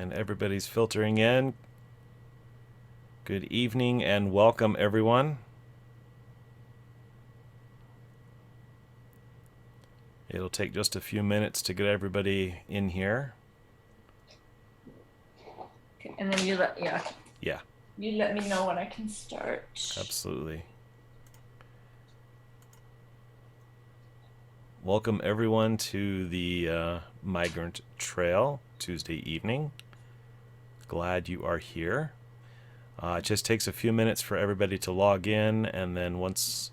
And everybody's filtering in. Good evening and welcome, everyone. It'll take just a few minutes to get everybody in here. Okay, and then you let Yeah, you let me know when I can start. absolutely. Welcome, everyone, to the Migrant Trail Tuesday evening. Glad you are here. It just takes a few minutes for everybody to log in, and then once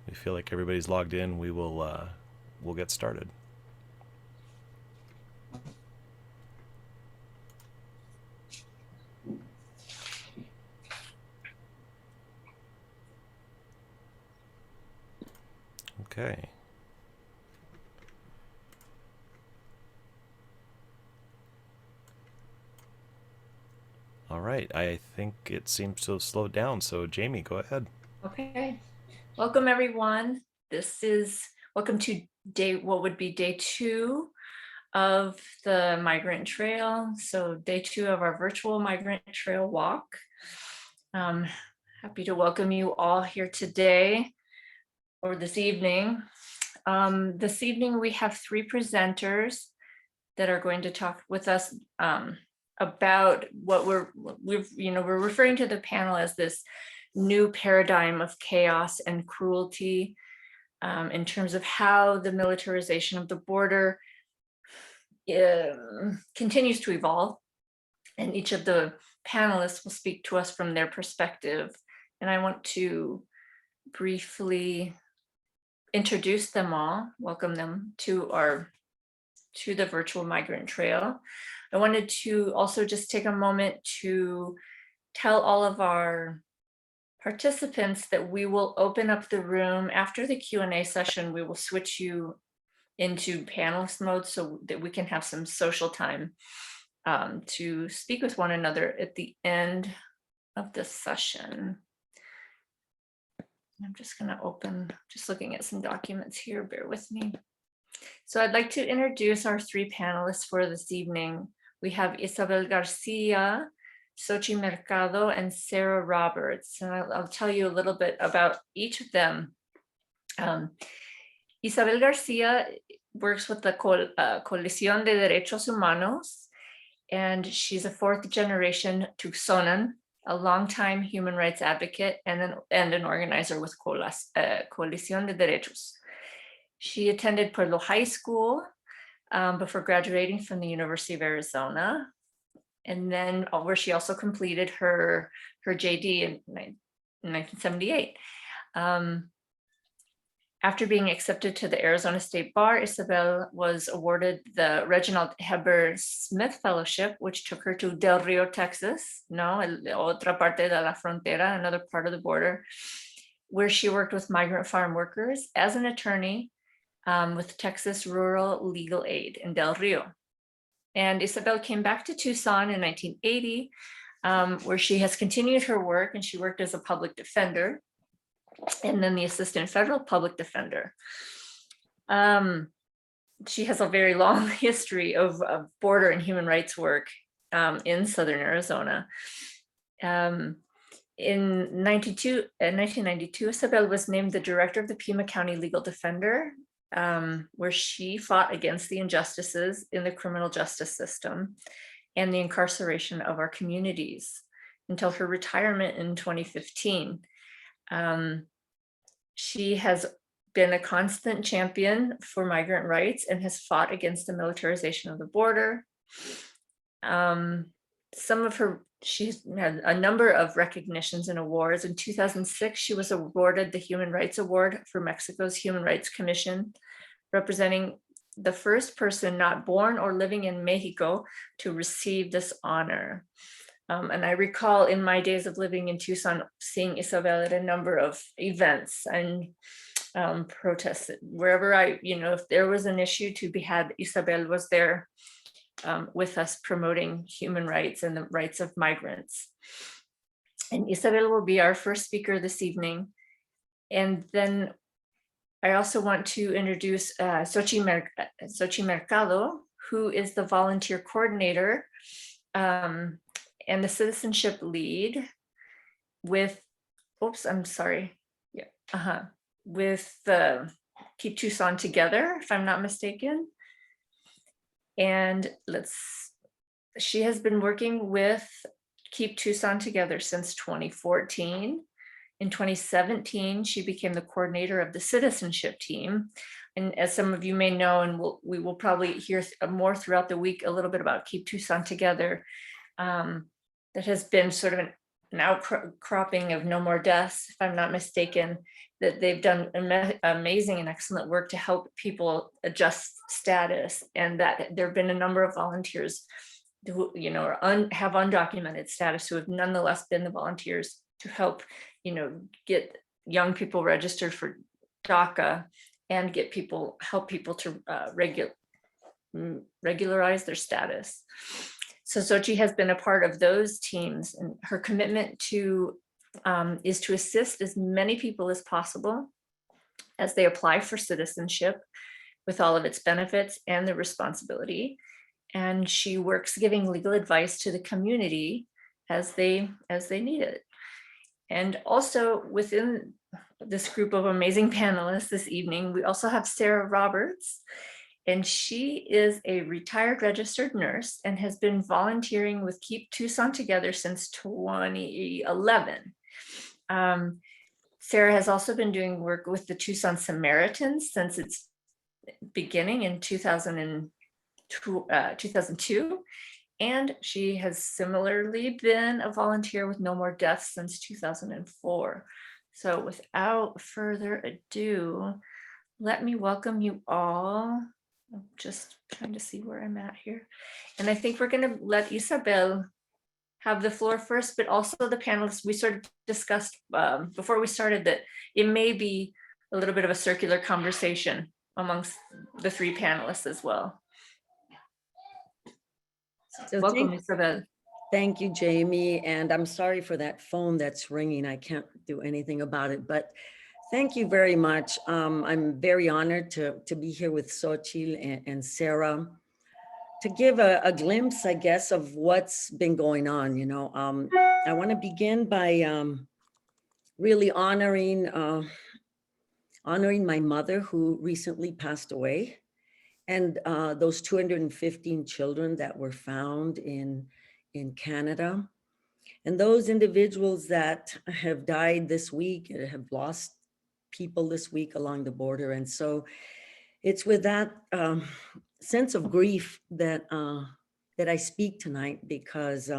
we feel like everybody's logged in, we'll get started. Okay. All right. I think it seems to have slowed down. So, Jamie, go ahead. Okay. Welcome, everyone. Welcome to what would be day 2 of the Migrant Trail. So day 2 of our virtual Migrant Trail walk. Happy to welcome you all here today or this evening. This evening we have 3 presenters that are going to talk with us about what we're referring to the panel as this new paradigm of chaos and cruelty in terms of how the militarization of the border continues to evolve. And each of the panelists will speak to us from their perspective. And I want to briefly introduce them all, welcome them to the virtual Migrant Trail. I wanted to also just take a moment to tell all of our participants that we will open up the room after the Q&A session. We will switch you into panelist mode so that we can have some social time to speak with one another at the end of this session. I'm just going to just looking at some documents here, bear with me. So I'd like to introduce our 3 panelists for this evening. We have Isabel Garcia, Xochitl Mercado, and Sarah Roberts. And I'll tell you a little bit about each of them. Isabel Garcia works with the Coalición de Derechos Humanos, and she's a 4th generation Tucsonan, a longtime human rights advocate and an organizer with Coalición de Derechos. She attended Pueblo High School before graduating from the University of Arizona, and then where she also completed her JD in 1978. After being accepted to the Arizona State Bar, Isabel was awarded the Reginald Heber Smith Fellowship, which took her to Del Rio, Texas, otra parte de la frontera, another part of the border, where she worked with migrant farm workers as an attorney with Texas Rural Legal Aid in Del Rio. And Isabel came back to Tucson in 1980, where she has continued her work, and she worked as a public defender and then the assistant federal public defender. She has a very long history of border and human rights work in Southern Arizona. In 1992, Isabel was named the director of the Pima County Legal Defender, where she fought against the injustices in the criminal justice system and the incarceration of our communities until her retirement in 2015. She has been a constant champion for migrant rights and has fought against the militarization of the border. She's had a number of recognitions and awards. In 2006, she was awarded the Human Rights Award for Mexico's Human Rights Commission, representing the first person not born or living in Mexico to receive this honor. And I recall in my days of living in Tucson, seeing Isabel at a number of events and protests. Wherever if there was an issue to be had, Isabel was there with us promoting human rights and the rights of migrants. And Isabel will be our first speaker this evening. And then I also want to introduce Xochitl Mercado, who is the volunteer coordinator and the citizenship lead with, oops, I'm sorry. Yeah, with the Keep Tucson Together, if I'm not mistaken. And she has been working with Keep Tucson Together since 2014. In 2017, she became the coordinator of the citizenship team. And as some of you may know, and we will probably hear more throughout the week, a little bit about Keep Tucson Together. That has been sort of an outcropping of No More Deaths, if I'm not mistaken, that they've done amazing and excellent work to help people adjust status, and that there have been a number of volunteers who, you know, have undocumented status who have nonetheless been the volunteers to help, you know, get young people registered for DACA and help people to regularize their status. So Xochitl has been a part of those teams, and her commitment is to assist as many people as possible as they apply for citizenship, with all of its benefits and the responsibility. And she works giving legal advice to the community as they need it. And also within this group of amazing panelists this evening, we also have Sarah Roberts. And she is a retired registered nurse and has been volunteering with Keep Tucson Together since 2011. Sarah has also been doing work with the Tucson Samaritans since its beginning in 2002. And she has similarly been a volunteer with No More Deaths since 2004. So without further ado, let me welcome you all. I'm just trying to see where I'm at here. And I think we're going to let Isabel have the floor first, but also the panelists. We sort of discussed before we started that it may be a little bit of a circular conversation amongst the three panelists as well. So welcome, Isabel. Thank you, Jamie. And I'm sorry for that phone that's ringing. I can't do anything about it, but thank you very much. I'm very honored to be here with Xochitl and Sarah to give a glimpse, I guess, of what's been going on. You know, I want to begin by really honoring my mother, who recently passed away, and those 215 children that were found in Canada, and those individuals that have died this week, have lost people this week along the border. And so it's with that sense of grief that I speak tonight, because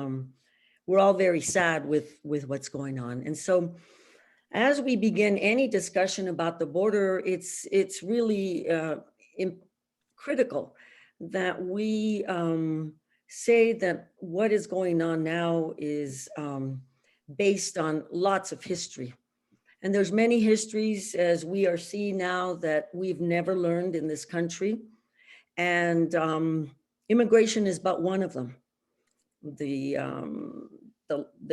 we're all very sad with what's going on. And so as we begin any discussion about the border, it's really critical that we say that what is going on now is based on lots of history. And there's many histories, as we are seeing now, that we've never learned in this country. And immigration is but one of them. The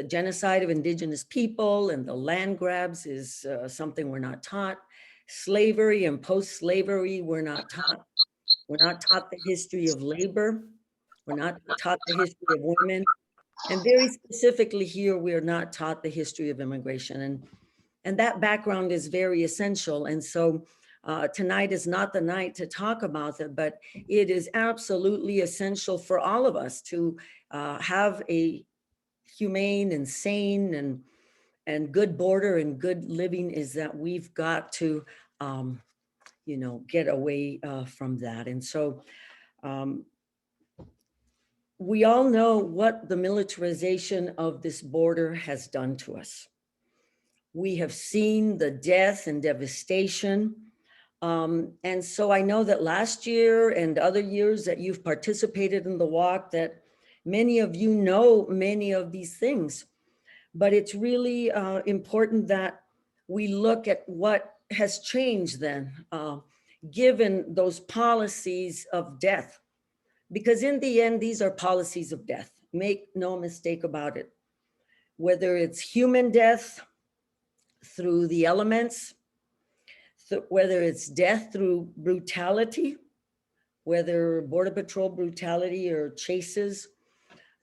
genocide of indigenous people and the land grabs is something we're not taught. Slavery and post-slavery, we're not taught. We're not taught the history of labor. We're not taught the history of women. And very specifically here, we are not taught the history of immigration. And that background is very essential. And so tonight is not the night to talk about that, but it is absolutely essential for all of us to have a humane and sane and good border and good living, is that we've got to, you know, get away from that. And so we all know what the militarization of this border has done to us. We have seen the death and devastation. And so I know that last year and other years that you've participated in the walk, that many of you know many of these things. But it's really important that we look at what has changed then, given those policies of death. Because in the end, these are policies of death. Make no mistake about it. Whether it's human death through the elements, whether it's death through brutality, whether Border Patrol brutality or chases,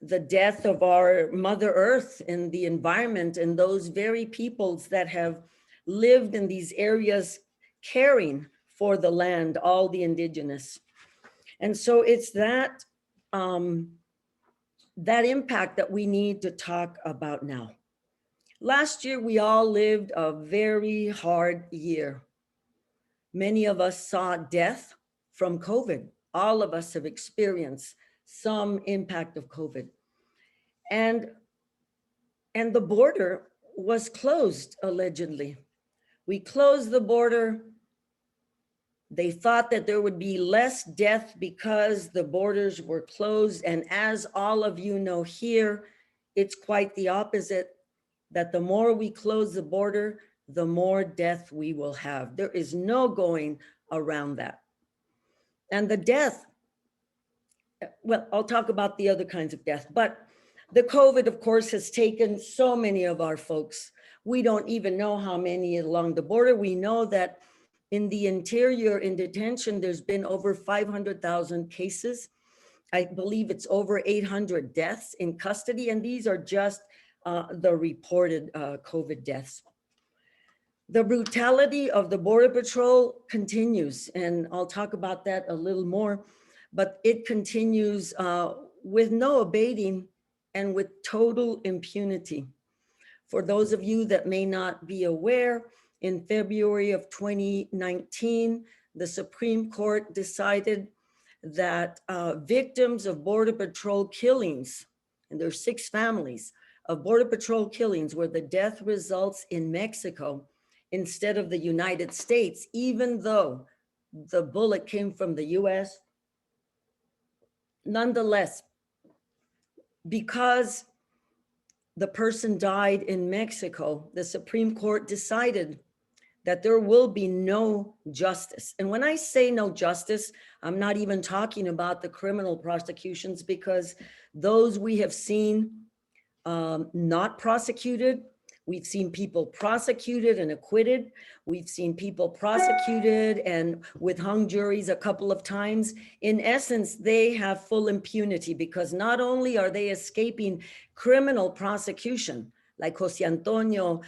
the death of our Mother Earth and the environment and those very peoples that have lived in these areas caring for the land, all the indigenous. And so it's that, that impact that we need to talk about now. Last year, we all lived a very hard year. Many of us saw death from COVID. All of us have experienced some impact of COVID. And the border was closed, allegedly. We closed the border. They thought that there would be less death because the borders were closed. And as all of you know here, it's quite the opposite, that the more we close the border, the more death we will have. There is no going around that. And the death, well, I'll talk about the other kinds of death, but the COVID, of course, has taken so many of our folks. We don't even know how many along the border. We know that in the interior, in detention, there's been over 500,000 cases. I believe it's over 800 deaths in custody, and these are just the reported COVID deaths. The brutality of the Border Patrol continues, and I'll talk about that a little more, but it continues with no abating and with total impunity. For those of you that may not be aware, in February of 2019, the Supreme Court decided that victims of Border Patrol killings, and there's 6 families of Border Patrol killings where the death results in Mexico instead of the United States, even though the bullet came from the US. Nonetheless, because the person died in Mexico, the Supreme Court decided that there will be no justice. And when I say no justice, I'm not even talking about the criminal prosecutions, because those we have seen not prosecuted. We've seen people prosecuted and acquitted. We've seen people prosecuted and with hung juries a couple of times. In essence, they have full impunity, because not only are they escaping criminal prosecution, like Jose Antonio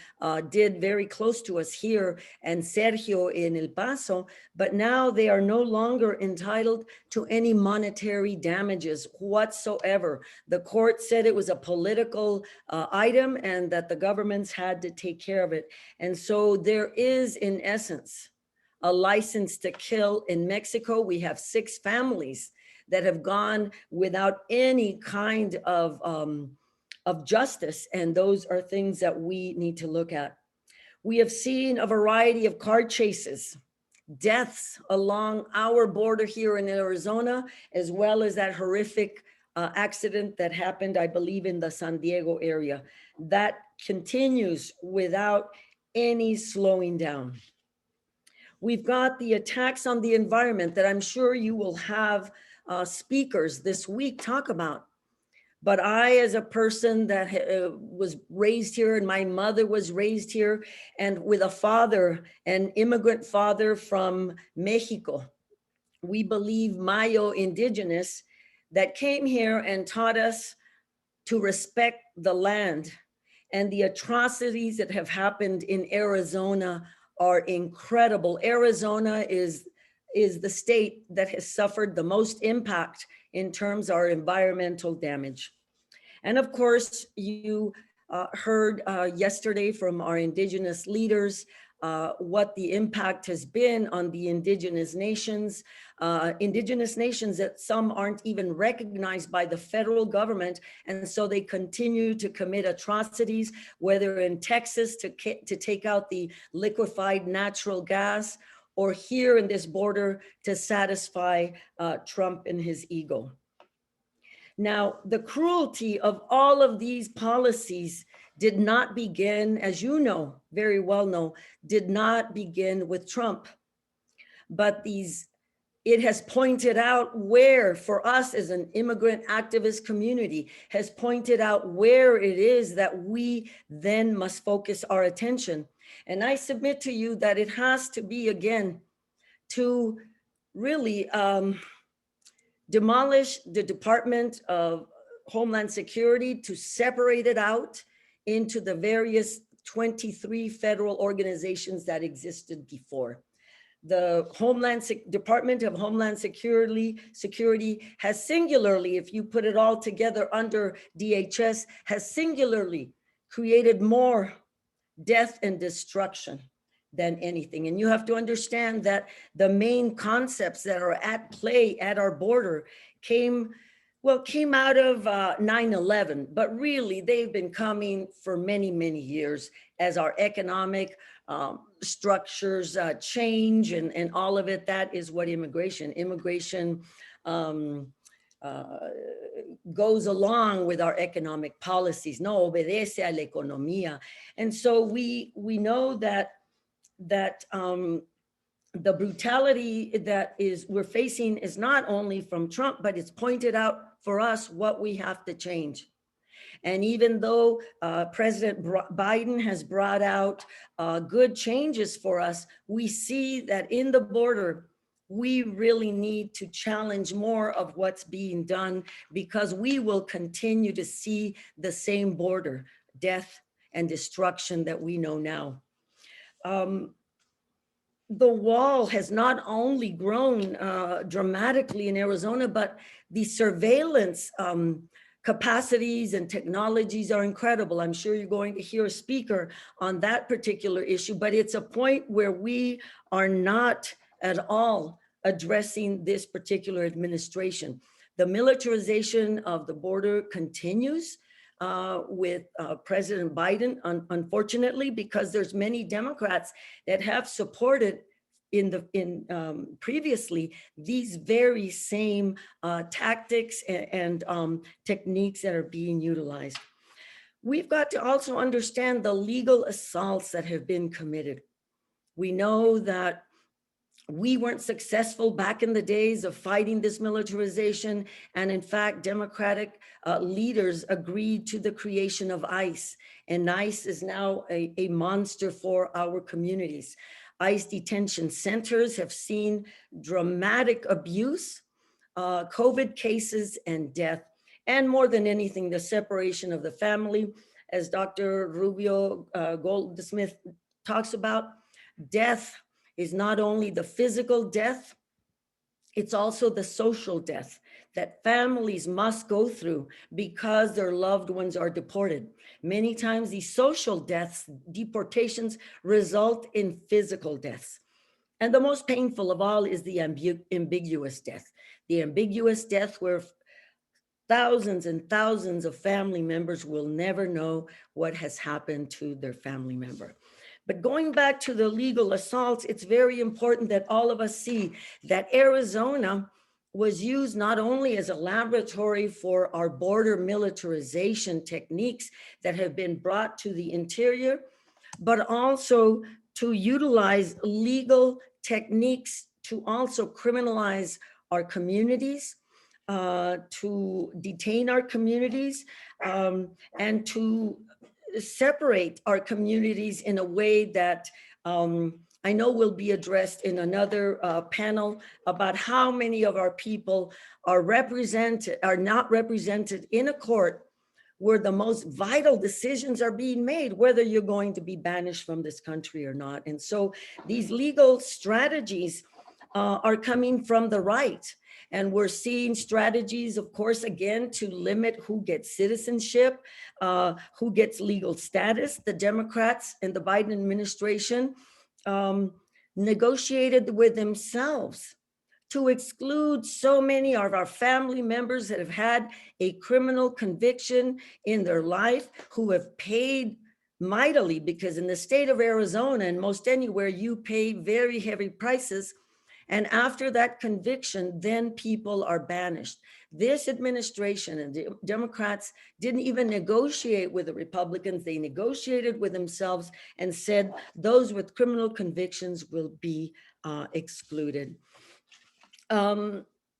did very close to us here, and Sergio in El Paso, but now they are no longer entitled to any monetary damages whatsoever. The court said it was a political item and that the governments had to take care of it. And so there is, in essence, a license to kill in Mexico. We have 6 families that have gone without any kind of justice, and those are things that we need to look at. We have seen a variety of car chases, deaths along our border here in Arizona, as well as that horrific accident that happened, I believe, in the San Diego area. That continues without any slowing down. We've got the attacks on the environment that I'm sure you will have speakers this week talk about. But I, as a person that was raised here, and my mother was raised here, and with a father, an immigrant father from Mexico, we believe Mayo indigenous, that came here and taught us to respect the land. And the atrocities that have happened in Arizona are incredible. Arizona is the state that has suffered the most impact in terms of our environmental damage. And of course, you heard yesterday from our indigenous leaders what the impact has been on the indigenous nations that some aren't even recognized by the federal government. And so they continue to commit atrocities, whether in Texas to take out the liquefied natural gas, or here in this border to satisfy Trump and his ego. Now, the cruelty of all of these policies did not begin, as you know, very well know, did not begin with Trump. But it has pointed out where, for us as an immigrant activist community, has pointed out where it is that we then must focus our attention. And I submit to you that it has to be, again, to really demolish the Department of Homeland Security to separate it out into the various 23 federal organizations that existed before. The Department of Homeland Security has singularly, if you put it all together under DHS, has singularly created more death and destruction than anything. And you have to understand that the main concepts that are at play at our border came out of 9/11, but really they've been coming for many, many years as our economic structures change and all of it. That is what immigration goes along with our economic policies. No obedece a la economía. And so we know that the brutality that we're facing is not only from Trump, but it's pointed out for us what we have to change. And even though President Biden has brought out good changes for us, we see that in the border, we really need to challenge more of what's being done, because we will continue to see the same border, death and destruction that we know now. The wall has not only grown dramatically in Arizona, but the surveillance capacities and technologies are incredible. I'm sure you're going to hear a speaker on that particular issue, but it's a point where we are not at all addressing this particular administration. The militarization of the border continues with President Biden, unfortunately, because there's many Democrats that have supported previously these very same tactics and techniques that are being utilized. We've got to also understand the legal assaults that have been committed. We know that we weren't successful back in the days of fighting this militarization. And in fact, Democratic leaders agreed to the creation of ICE. And ICE is now a monster for our communities. ICE detention centers have seen dramatic abuse, COVID cases and death, and more than anything, the separation of the family. As Dr. Rubio Goldsmith talks about, death is not only the physical death, it's also the social death that families must go through because their loved ones are deported. Many times these social deaths, deportations, result in physical deaths. And the most painful of all is the ambiguous death. The ambiguous death where thousands and thousands of family members will never know what has happened to their family member. But going back to the legal assaults, it's very important that all of us see that Arizona was used not only as a laboratory for our border militarization techniques that have been brought to the interior, but also to utilize legal techniques to also criminalize our communities, to detain our communities, and to separate our communities in a way that I know will be addressed in another panel about how many of our people are not represented in a court where the most vital decisions are being made, whether you're going to be banished from this country or not. And so these legal strategies are coming from the right. And we're seeing strategies, of course, again, to limit who gets citizenship, who gets legal status. The Democrats and the Biden administration negotiated with themselves to exclude so many of our family members that have had a criminal conviction in their life, who have paid mightily, because in the state of Arizona and most anywhere, you pay very heavy prices. And after that conviction, then people are banished. This administration and the Democrats didn't even negotiate with the Republicans. They negotiated with themselves and said those with criminal convictions will be excluded.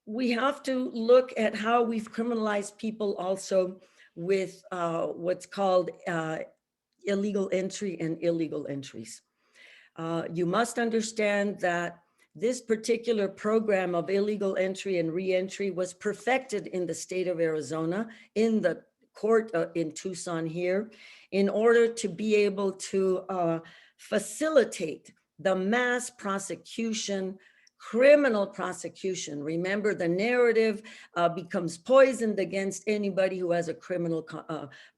We have to look at how we've criminalized people also with what's called illegal entry and illegal entries. You must understand that this particular program of illegal entry and reentry was perfected in the state of Arizona, in the court in Tucson here, in order to be able to facilitate the mass prosecution, criminal prosecution. Remember, the narrative becomes poisoned against anybody who has a criminal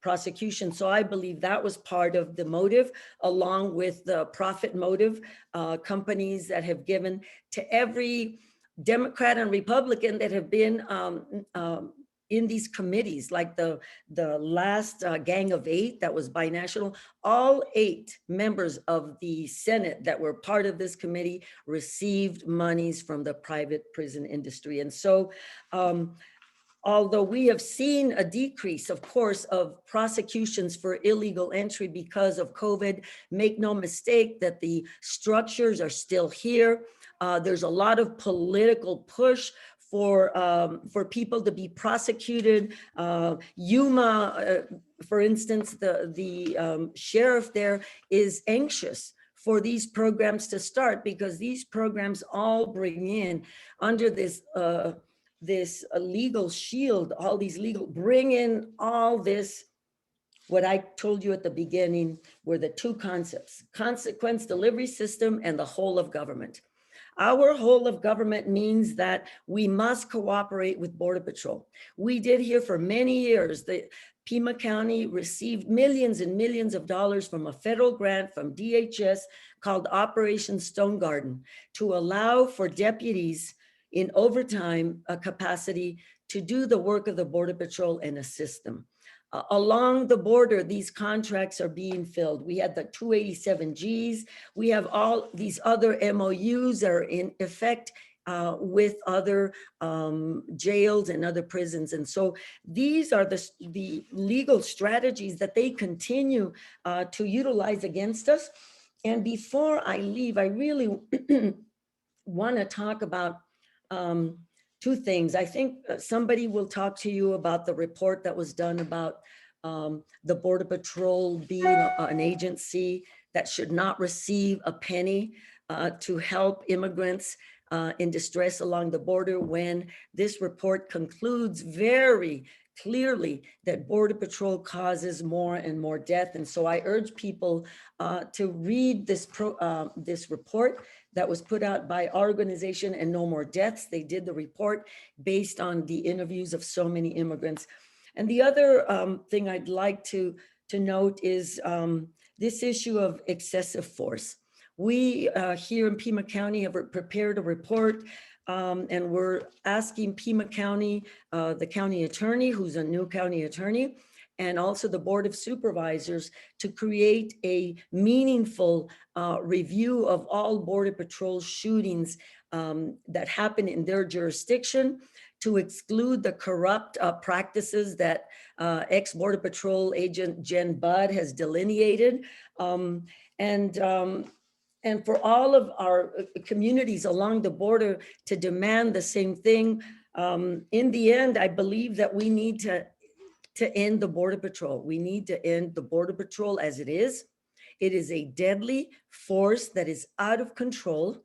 prosecution. So I believe that was part of the motive, along with the profit motive, companies that have given to every Democrat and Republican that have been in these committees, like the last Gang of Eight that was binational. All 8 members of the Senate that were part of this committee received monies from the private prison industry. And so although we have seen a decrease, of course, of prosecutions for illegal entry because of COVID, make no mistake that the structures are still here. There's a lot of political push for people to be prosecuted. Yuma, for instance, the sheriff there is anxious for these programs to start, because these programs all bring in under this legal shield, all these legal, bring in all this. What I told you at the beginning were the 2 concepts: consequence delivery system and the whole of government. Our whole of government means that we must cooperate with Border Patrol. We did here for many years. The Pima County received millions and millions of dollars from a federal grant from DHS called Operation Stone Garden, to allow for deputies in overtime capacity to do the work of the Border Patrol and assist them. Along the border, these contracts are being filled. We had the 287Gs. We have all these other MOUs that are in effect with other jails and other prisons. And so these are the legal strategies that they continue to utilize against us. And before I leave, I really want to talk about 2 things. I think somebody will talk to you about the report that was done about the Border Patrol being an agency that should not receive a penny to help immigrants in distress along the border, when this report concludes very clearly that Border Patrol causes more and more death. And so I urge people to read this report that was put out by our organization, and No More Deaths. They did the report based on the interviews of so many immigrants. And the other thing I'd like to note is this issue of excessive force. We here in Pima County have prepared a report, and we're asking Pima County, the county attorney, who's a new county attorney, and also the Board of Supervisors, to create a meaningful review of all Border Patrol shootings that happen in their jurisdiction, to exclude the corrupt practices that ex-Border Patrol agent Jen Budd has delineated, and for all of our communities along the border to demand the same thing. In the end, I believe that we need to end the Border Patrol. We need to end the Border Patrol as it is. It is a deadly force that is out of control.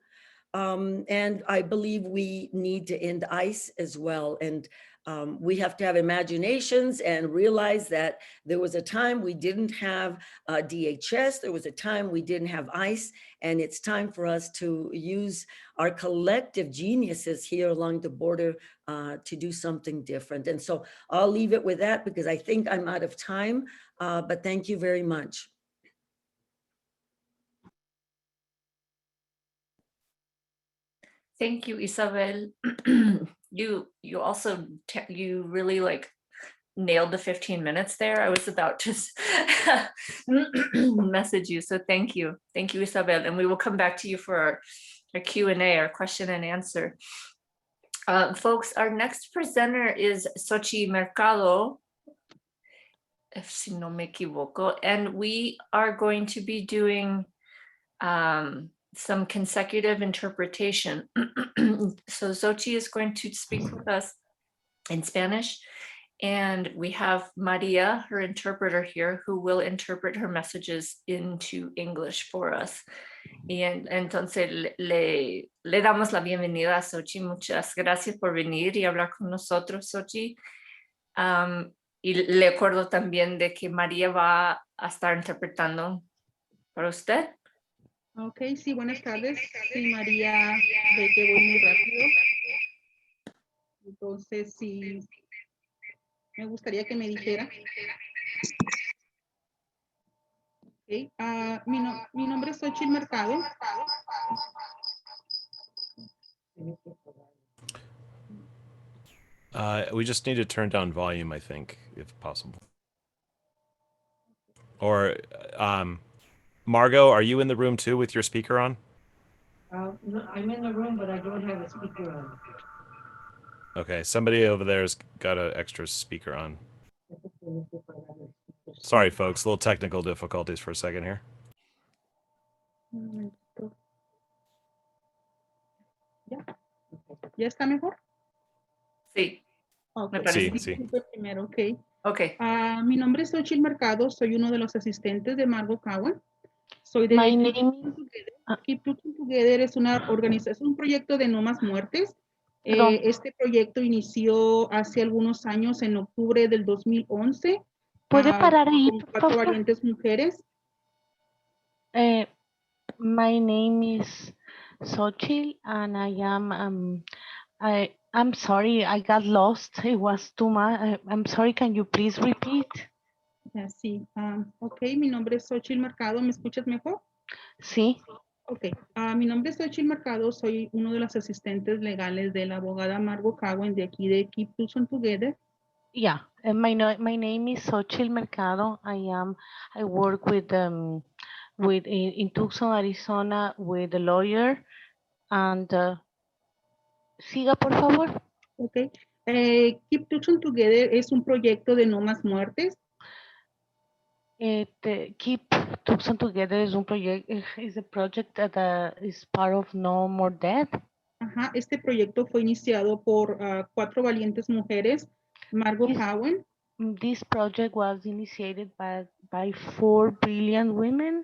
And I believe we need to end ICE as well. And we have to have imaginations and realize that there was a time we didn't have DHS, there was a time we didn't have ICE, and it's time for us to use our collective geniuses here along the border to do something different. And so I'll leave it with that, because I think I'm out of time, but thank you very much. Thank you, Isabel. You also you really like nailed the 15 minutes there. I was about to message you, so thank you, Isabel. And we will come back to you for our Q&A, our question and answer. Folks, our next presenter is Xochitl Mercado, if no me equivoco, and we are going to be doing some consecutive interpretation. So Xochitl is going to speak with us in Spanish, And we have Maria, her interpreter here, who will interpret her messages into English for us. Y entonces le damos la bienvenida a Sochi. Muchas gracias por venir y hablar con nosotros, Sochi. Y le acuerdo también de que María va a estar interpretando para usted. Ok, sí, buenas tardes. Sí, María, ve que voy muy rápido. Entonces, sí, me gustaría que me dijera. Ok, mi nombre es Xochitl Mercado. We just need to turn down volume, I think, if possible. Or, Margot, are you in the room too with your speaker on? No, I'm in the room, but I don't have a speaker on. Okay, somebody over there's got an extra speaker on. Sorry, folks, little technical difficulties for a second here. ¿Ya está mejor? Sí, Ok, me parece. Sí, sí. disculpe primero, ok. Ok. Mi nombre es Xochitl Mercado, soy uno de los asistentes de Margot Cowan. Soy de My Keep name Talking Together. Keep Talking Together es una organización, un proyecto de no más muertes. Perdón. Este proyecto inició hace algunos años, en octubre del 2011. ¿Puede parar ahí, Con por 4 favor? valientes mujeres. My name is Xochitl, and I am I'm sorry, I got lost. It was too much. I'm sorry, can you please repeat? Sí, ok, mi nombre es Xochitl Mercado, ¿me escuchas mejor? Sí. Ok, mi nombre es Xochitl Mercado, soy uno de los asistentes legales de la abogada Margot Cowan de aquí de Keep Talking Together. Yeah, my name is Xochitl Mercado. I work with in Tucson, Arizona, with a lawyer. And siga, por favor. Ok, Keep Talking Together es un proyecto de no más muertes. Keep Tucson Together is is a project that is part of No More Death. Ajá, este proyecto fue iniciado por 4 valientes mujeres, Margot Cowan. This project was initiated by 4 brilliant women,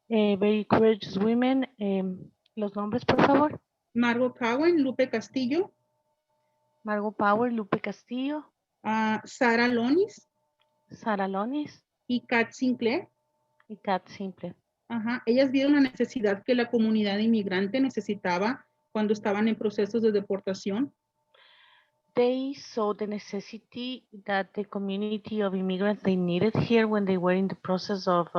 very courageous women. Los nombres, por favor. Margot Cowan, Lupe Castillo. Margot Power, Lupe Castillo. Sara Lonis. Sara Lonis. Y Kat Sinclair. Y Kat Simple. Ajá, ellas vieron la necesidad que la comunidad inmigrante necesitaba cuando estaban en procesos de deportación. They saw the necessity that the community of immigrants they needed here when they were in the process of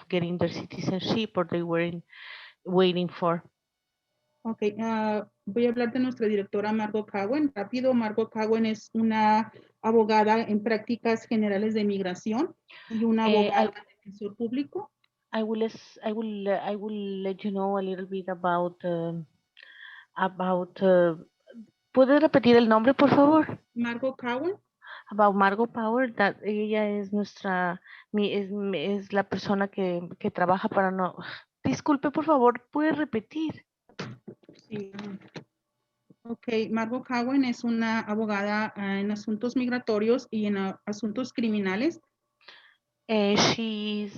getting their citizenship, or they were waiting for. Ok, voy a hablar de nuestra directora Margot Cowan. Rápido, Margot Cowan es una abogada en prácticas generales de migración y una abogada defensor público. I will let you know a little bit about ¿puede repetir el nombre, por favor? Margot Cowan. About Margot Power, that ella es es la persona que trabaja para no. Disculpe, por favor, ¿puede repetir? Sí. Ok, Margot Cowan es una abogada en asuntos migratorios y en asuntos criminales. She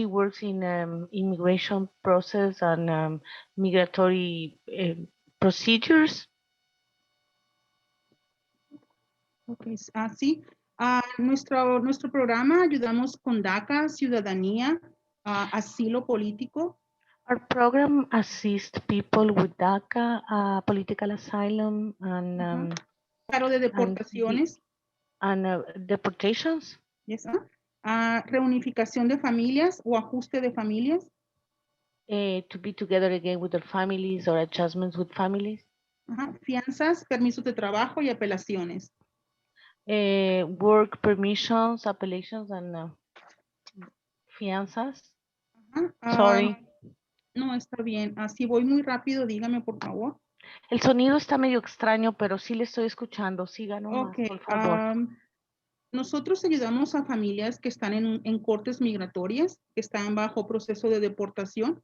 works in immigration process and migratory procedures. Ok, sí. Nuestro programa ayudamos con DACA, ciudadanía, asilo político. Our program assists people with DACA, political asylum, and paro de deportaciones. And deportations. Yes, reunificación de familias o ajuste de familias. To be together again with their families or adjustments with families. Fianzas, permisos de trabajo y apelaciones. Work permissions, appellations, and fianzas. Sorry. No, está bien. Así voy muy rápido, dígame por favor. El sonido está medio extraño, pero sí le estoy escuchando. Siga nomás, por favor. Nosotros ayudamos a familias que están en cortes migratorias, que están bajo proceso de deportación.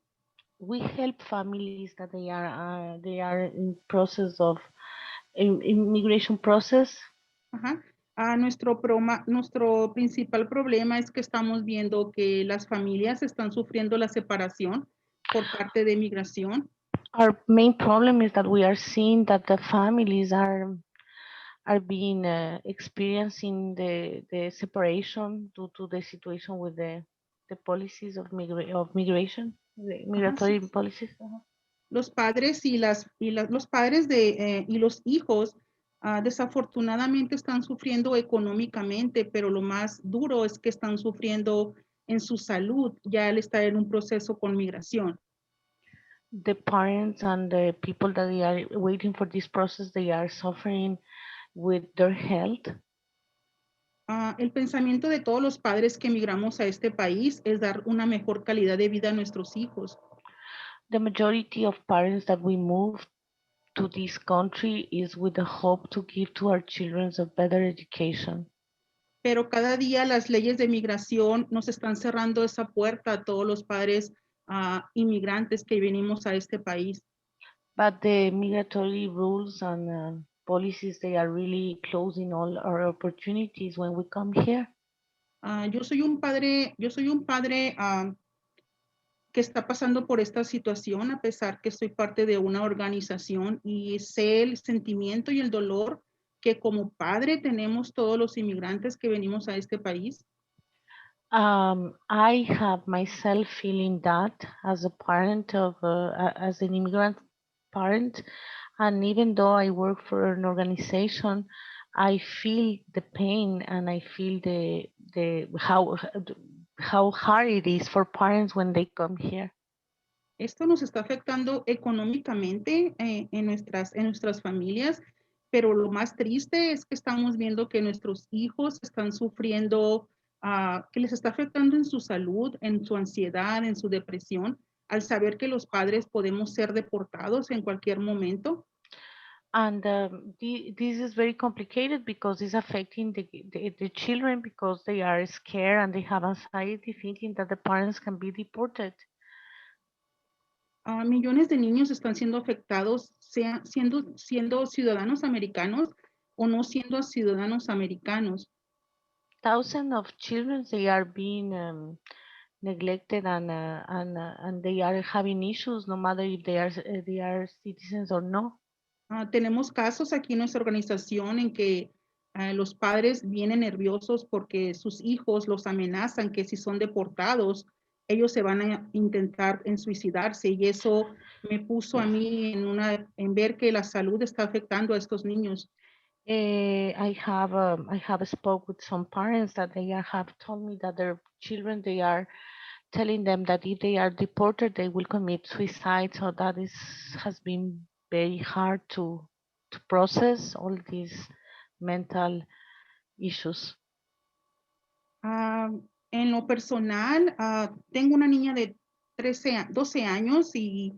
We help families that they are in process of immigration process. Ajá. Nuestro principal problema es que estamos viendo que las familias están sufriendo la separación por parte de migración. Our main problem is that we are seeing that the families are being experiencing the separation due to the situation with the policies of migration, the migratory sí. policies. Los padres los padres y los hijos desafortunadamente están sufriendo económicamente, pero lo más duro es que están sufriendo en su salud ya al estar en un proceso con migración. The parents and the people that they are waiting for this process, they are suffering with their health. El pensamiento de todos los padres que emigramos a este país es dar una mejor calidad de vida a nuestros hijos. The majority of parents that we move to this country is with the hope to give to our children a better education. Pero cada día las leyes de migración nos están cerrando esa puerta a todos los padres inmigrantes que venimos a este país. But the migratory rules and policies, they are really closing all our opportunities when we come here. Yo soy un padre que está pasando por esta situación a pesar que soy parte de una organización y sé el sentimiento y el dolor que como padre tenemos todos los inmigrantes que venimos a este país. I have myself feeling that as a parent of, as an immigrant parent, and even though I work for an organization, I feel the pain and I feel the how hard it is for parents when they come here. Esto nos está afectando económicamente en nuestras familias, pero lo más triste es que estamos viendo que nuestros hijos están sufriendo, que les está afectando en su salud, en su ansiedad, en su depresión, al saber que los padres podemos ser deportados en cualquier momento. And this is very complicated because it's affecting the children because they are scared and they have anxiety thinking that the parents can be deported. Millones de niños están siendo afectados, siendo ciudadanos americanos o no siendo ciudadanos americanos. Thousands of children, they are being neglected and they are having issues no matter if they are citizens or no. Tenemos casos aquí en nuestra organización en que los padres vienen nerviosos porque sus hijos los amenazan que si son deportados, ellos se van a intentar en suicidarse y eso me puso a mí en ver que la salud está afectando a estos niños. I have spoke with some parents that have told me that their children, they are telling them that if they are deported they will commit suicide, so that has been very hard to process all these mental issues. En lo personal, tengo una niña de 12 años y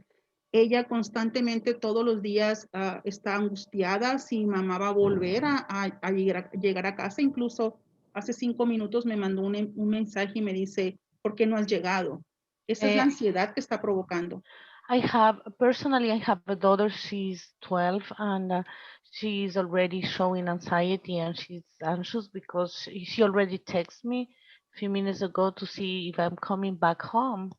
ella constantemente todos los días está angustiada si mamá va a volver a llegar a casa. Incluso hace 5 minutos me mandó un mensaje y me dice, ¿por qué no has llegado? Esa es la ansiedad que está provocando. I have a daughter, she's 12 and she's already showing anxiety and she's anxious because she already texted me a few minutes ago to see if I'm coming back home.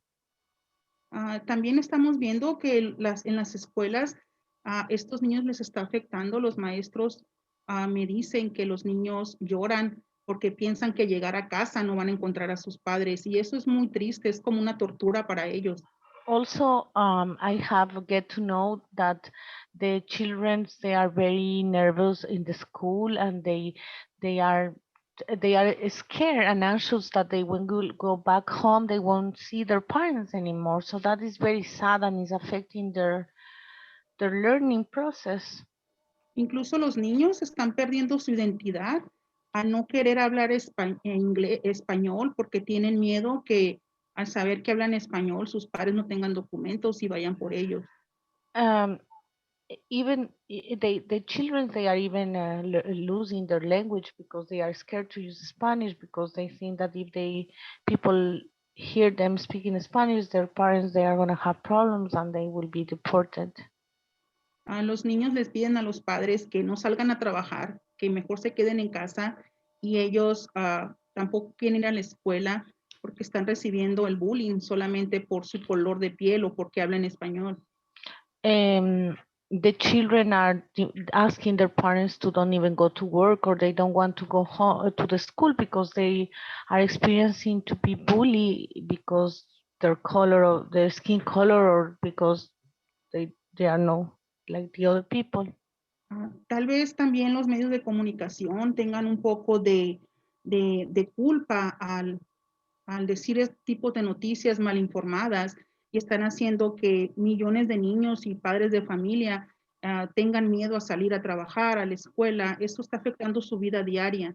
También estamos viendo que en las escuelas a estos niños les está afectando. Los maestros me dicen que los niños lloran porque piensan que llegar a casa no van a encontrar a sus padres y eso es muy triste, es como una tortura para ellos. Also, I have get to know that the children, they are very nervous in the school and they are they are scared and anxious that they when go back home they won't see their parents anymore, so that is very sad and is affecting their learning process. Incluso los niños están perdiendo su identidad al no querer hablar español porque tienen miedo que al saber que hablan español sus padres no tengan documentos y vayan por ellos. Um, Even the children, they are even losing their language because they are scared to use Spanish because they think that if people hear them speaking Spanish, their parents, they are going to have problems and they will be deported. A los niños les piden a los padres que no salgan a trabajar, que mejor se queden en casa y ellos tampoco quieren ir a la escuela porque están recibiendo el bullying solamente por su color de piel o porque hablan español. Um, the children are asking their parents to don't even go to work, or they don't want to go home to the school because they are experiencing to be bullied because their color or their skin color, or because they are no like the other people. Tal vez también los medios de comunicación tengan un poco de culpa al decir este tipo de noticias mal informadas y están haciendo que millones de niños y padres de familia tengan miedo a salir a trabajar, a la escuela. Esto está afectando su vida diaria.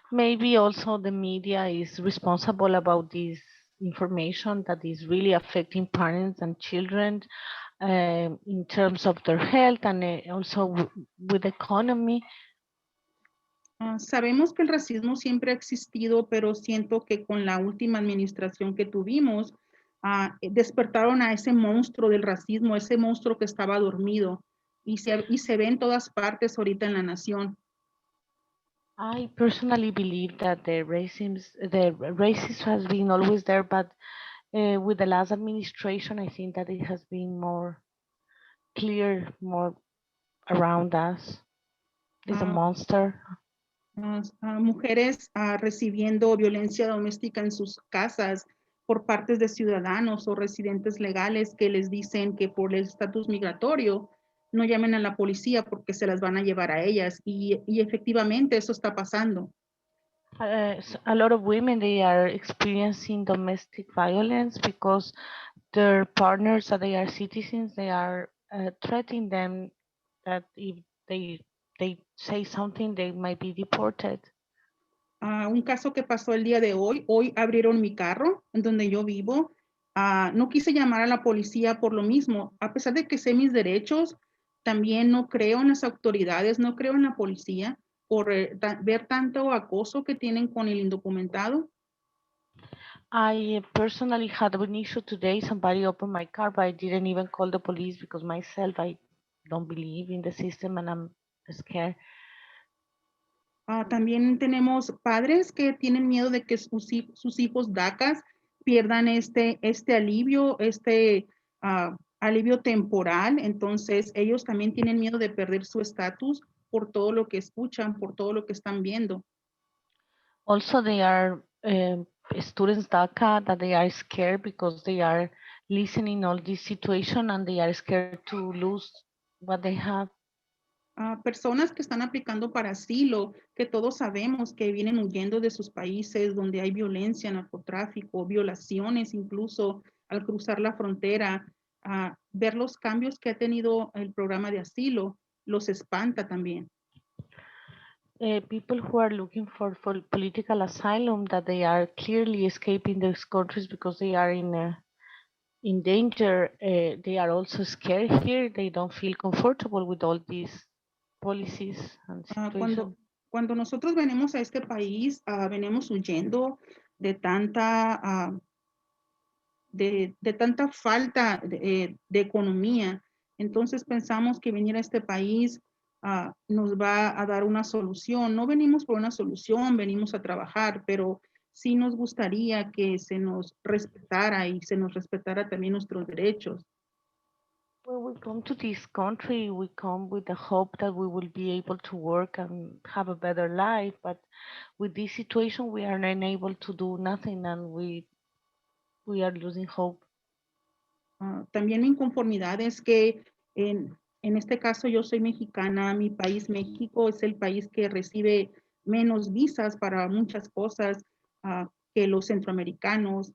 Maybe also the media is responsible about this information that is really affecting parents and children in terms of their health and also with the economy. Sabemos que el racismo siempre ha existido, pero siento que con la última administración que tuvimos, despertaron a ese monstruo del racismo, ese monstruo que estaba dormido y se ve en todas partes ahorita en la nación. I personally believe that the racism has been always there, but with the last administration, I think that it has been more clear, more around us. It's a Ah, monster. Mujeres recibiendo violencia doméstica en sus casas por partes de ciudadanos o residentes legales que les dicen que por el estatus migratorio no llamen a la policía porque se las van a llevar a ellas y efectivamente eso está pasando. A lot of women, they are experiencing domestic violence because their partners that they are citizens, they are threatening them that if they say something, they might be deported. Un caso que pasó el día de hoy abrieron mi carro en donde yo vivo. No quise llamar a la policía por lo mismo, a pesar de que sé mis derechos, también no creo en las autoridades, no creo en la policía por ver tanto acoso que tienen con el indocumentado. I personally had an issue today. Somebody opened my car, but I didn't even call the police because myself, I don't believe in the system and I'm scared. También tenemos padres que tienen miedo de que sus hijos DACAs pierdan este alivio, alivio temporal. Entonces, ellos también tienen miedo de perder su estatus por todo lo que escuchan, por todo lo que están viendo. Also, they are students DACA that they are scared because they are listening all this situation and they are scared to lose what they have. Personas que están aplicando para asilo, que todos sabemos que vienen huyendo de sus países donde hay violencia, narcotráfico, violaciones incluso al cruzar la frontera. Ver los cambios que ha tenido el programa de asilo los espanta también. People who are looking for political asylum, that they are clearly escaping those countries because they are in danger. They are also scared here. They don't feel comfortable with all these policies and situations. Cuando nosotros venimos a este país, venimos huyendo de tanta falta de economía. Entonces pensamos que venir a este país nos va a dar una solución. No venimos por una solución, venimos a trabajar, pero sí nos gustaría que se nos respetara y se nos respetara también nuestros derechos. When we come to this country, we come with the hope that we will be able to work and have a better life. But with this situation, we are unable to do nothing, and we are losing hope. También mi inconformidad es que en este caso yo soy mexicana, mi país México es el país que recibe menos visas para muchas cosas que los centroamericanos.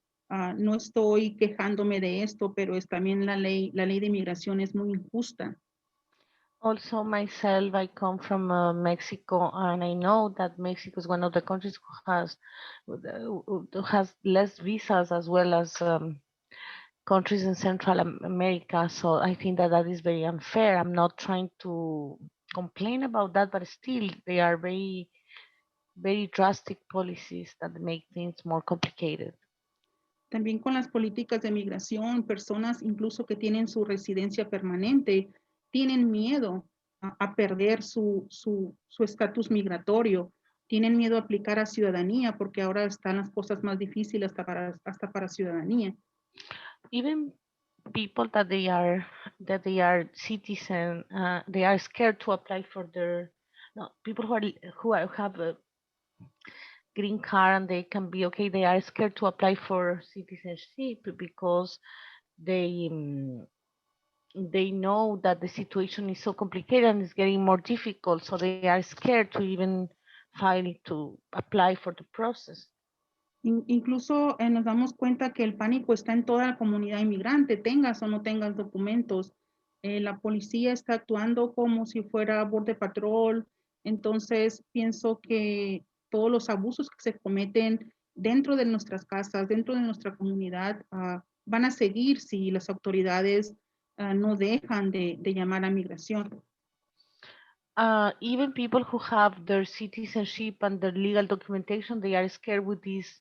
No estoy quejándome de esto, pero es también la ley de inmigración es muy injusta. Also, myself, I come from Mexico, and I know that Mexico is one of the countries who has less visas as well as countries in Central America. So I think that that is very unfair. I'm not trying to complain about that, but still, they are very, very drastic policies that make things more complicated. También con las políticas de migración, personas incluso que tienen su residencia permanente tienen miedo a perder su estatus migratorio, tienen miedo a aplicar a ciudadanía porque ahora están las cosas más difíciles hasta para ciudadanía. Even people that they are citizen, they are scared to apply for their, no, people have a green card and they can be okay. They are scared to apply for citizenship because they they know that the situation is so complicated and it's getting more difficult, so they are scared to even file to apply for the process. Incluso nos damos cuenta que el pánico está en toda la comunidad inmigrante, tengas o no tengas documentos. La policía está actuando como si fuera Border Patrol. Entonces, pienso que todos los abusos que se cometen dentro de nuestras casas, dentro de nuestra comunidad, van a seguir si las autoridades no dejan de llamar a migración. Even people who have their citizenship and their legal documentation, they are scared with this